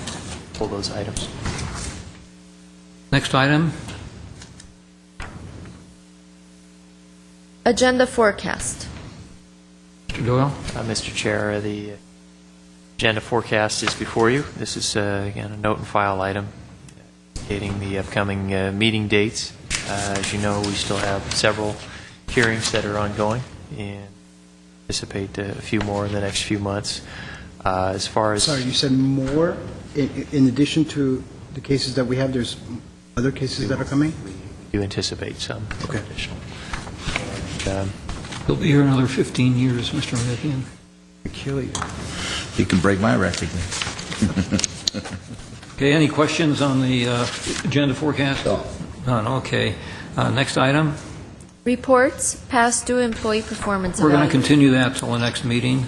Pull those items. Next item. Agenda forecast. Mr. Doyle. Mr. Chair, the agenda forecast is before you. This is, again, a note and file item indicating the upcoming meeting dates. As you know, we still have several hearings that are ongoing and anticipate a few more in the next few months. As far as... Sorry, you said more? In addition to the cases that we have, there's other cases that are coming? You anticipate some additional. And, He'll be here another 15 years, Mr. Minikian. I'll kill you. He can break my record. Okay, any questions on the agenda forecast? No. None, okay. Next item. Reports, past due employee performance We're going to evaluation. continue that till the next meeting.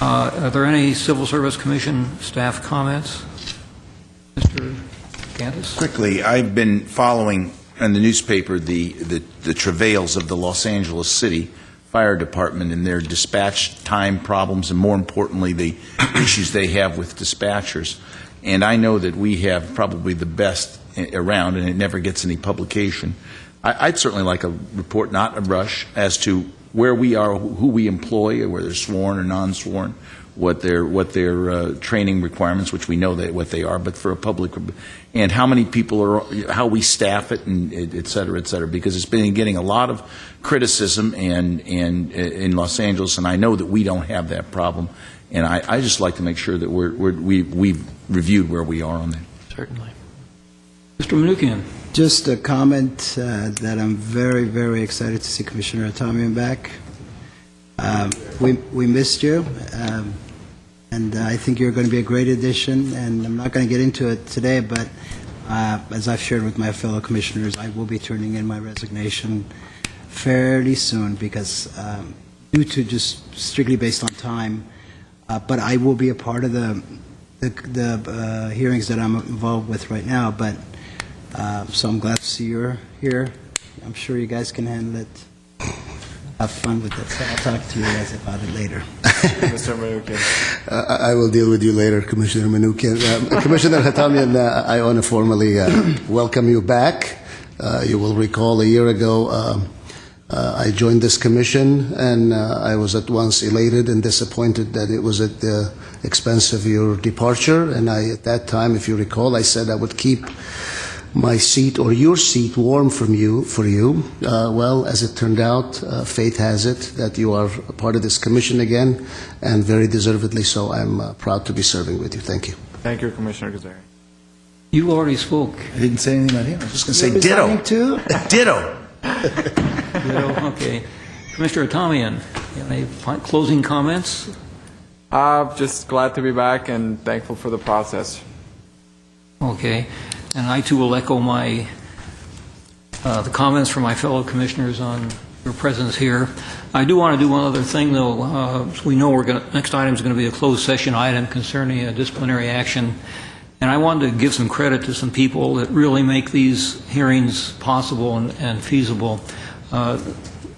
Are there any Civil Service Commission staff comments? Mr. Cantus? Quickly, I've been following in the newspaper the travails of the Los Angeles City Fire Department and their dispatch time problems, and more importantly, the issues they have with dispatchers. And I know that we have probably the best around, and it never gets any publication. I'd certainly like a report, not a rush, as to where we are, who we employ, whether they're sworn or non-sworn, what their training requirements, which we know what they are, but for a public, and how many people are, how we staff it, and et cetera, because it's been getting a lot of criticism and in Los Angeles, and I know that we don't have that problem, and I just like to make sure that we've reviewed where we are on that. certainly. Mr. Mnuchin? Just a comment that I'm very, very excited to see Commissioner Atamian back. We missed you, and I think you're going to be a great addition, and I'm not going to get into it today, but as I've shared with my fellow commissioners, I will be turning in my resignation fairly soon because due to just strictly based on time, but I will be a part of the hearings that I'm involved with right now, but so I'm glad to see you're here. I'm sure you guys can handle it. Have fun with it. So I'll talk to you guys about it later. Mr. Mnuchin. I will deal with you later, Commissioner Mnuchin. Commissioner Hatamian, I want to formally welcome you back. You will recall a year ago I joined this commission, and I was at once elated and disappointed that it was at the expense of your departure. And at that time, if you recall, I said I would keep my seat or your seat warm for you. Well, as it turned out, fate has it that you are a part of this commission again, and very deservedly so. I'm proud to be serving with you. Thank you. Thank you, Commissioner Kazari. You already spoke. I didn't say anything about him. I was just going to say ditto. Too? Ditto. Okay. Commissioner Atamian, you have any closing comments? Just glad to be back and thankful for the process. Okay. And I, too, will echo the comments from my fellow commissioners on your presence here. I do want to do one other thing, though. We know next item is going to be a closed session item concerning a disciplinary action. And I wanted to give some credit to some people that really make these hearings possible and feasible.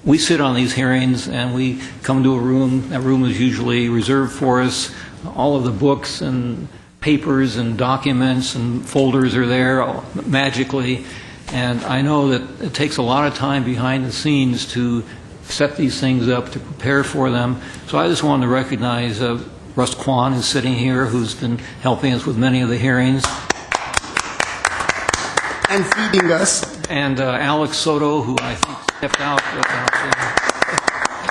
We sit on these hearings and we come to a room. That room is usually reserved for us. All of the books and papers and documents and folders are there magically. And I know that it takes a lot of time behind the scenes to set these things up, to prepare for them. So I just wanted to recognize Russ Kwan, who's sitting here, who's been helping us with many of the hearings. And feeding us. And Alex Soto, who I think stepped out.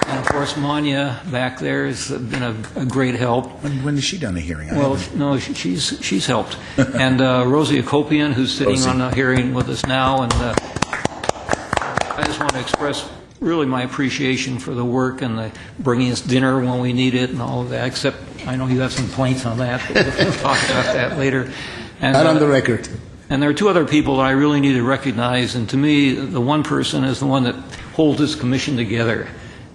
And of course, Manya back there has been a great help. When has she done a hearing? Well, no, she's helped. And Rosie Akopian, who's sitting on the hearing with us now. And I just want to express really my appreciation for the work and the bringing us dinner when we need it and all of that, except I know you have some complaints on that, but we'll talk about that later. And, not on the record. And there are two other people that I really need to recognize, and to me, the one person is the one that holds this commission together.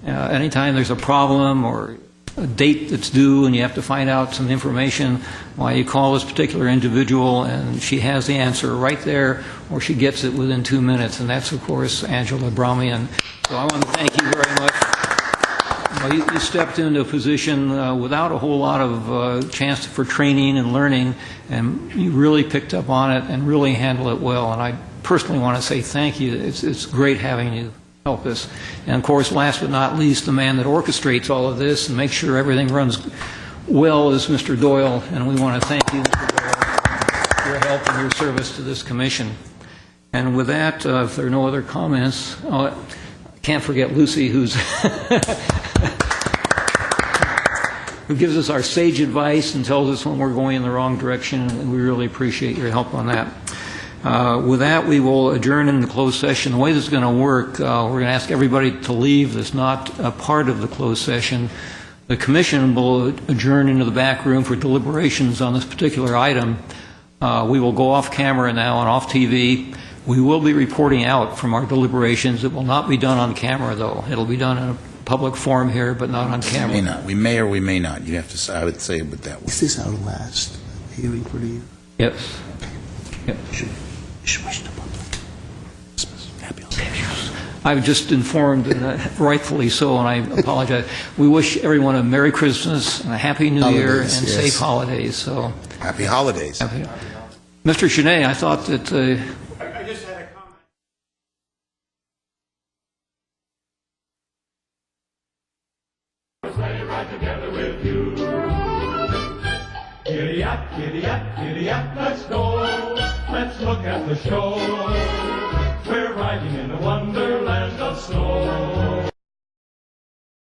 Anytime there's a problem or a date that's due and you have to find out some information, why you call this particular individual and she has the answer right there, or she gets it within 2 minutes, and that's, of course, Angela Brahmian. So I want to thank you very much. Well, you stepped into a position without a whole lot of chance for training and learning, and you really picked up on it and really handled it well. And I personally want to say thank you. It's great having you help us. And of course, last but not least, the man that orchestrates all of this and makes sure everything runs well is Mr. Doyle, and we want to thank you, Mr. Doyle, for your help and your service to this commission. And with that, if there are no other comments, I can't forget Lucy, who gives us our sage advice and tells us when we're going in the wrong direction, and we really appreciate your help on that. With that, we will adjourn in the closed session. The way this is going to work, we're going to ask everybody to leave that's not a part of the closed session. The commission will adjourn into the back room for deliberations on this particular item. We will go off camera now and off TV. We will be reporting out from our deliberations. It will not be done on camera, though. It'll be done in a public forum here, but not on camera. We may not. We may or we may not. You have to say, I would say it with that one. Is this our last hearing for the year? Yes. Yep. Should wish the public Christmas. Happy holidays. I've just informed, rightfully so, and I apologize. We wish everyone a Merry Christmas and a Happy New Year and safe holidays. So Happy holidays. Mr. Chenet, I thought that... I just had a comment. Stay right together with you. Giddy up, let's go. Let's look at the show. We're riding in the wonderland of snow.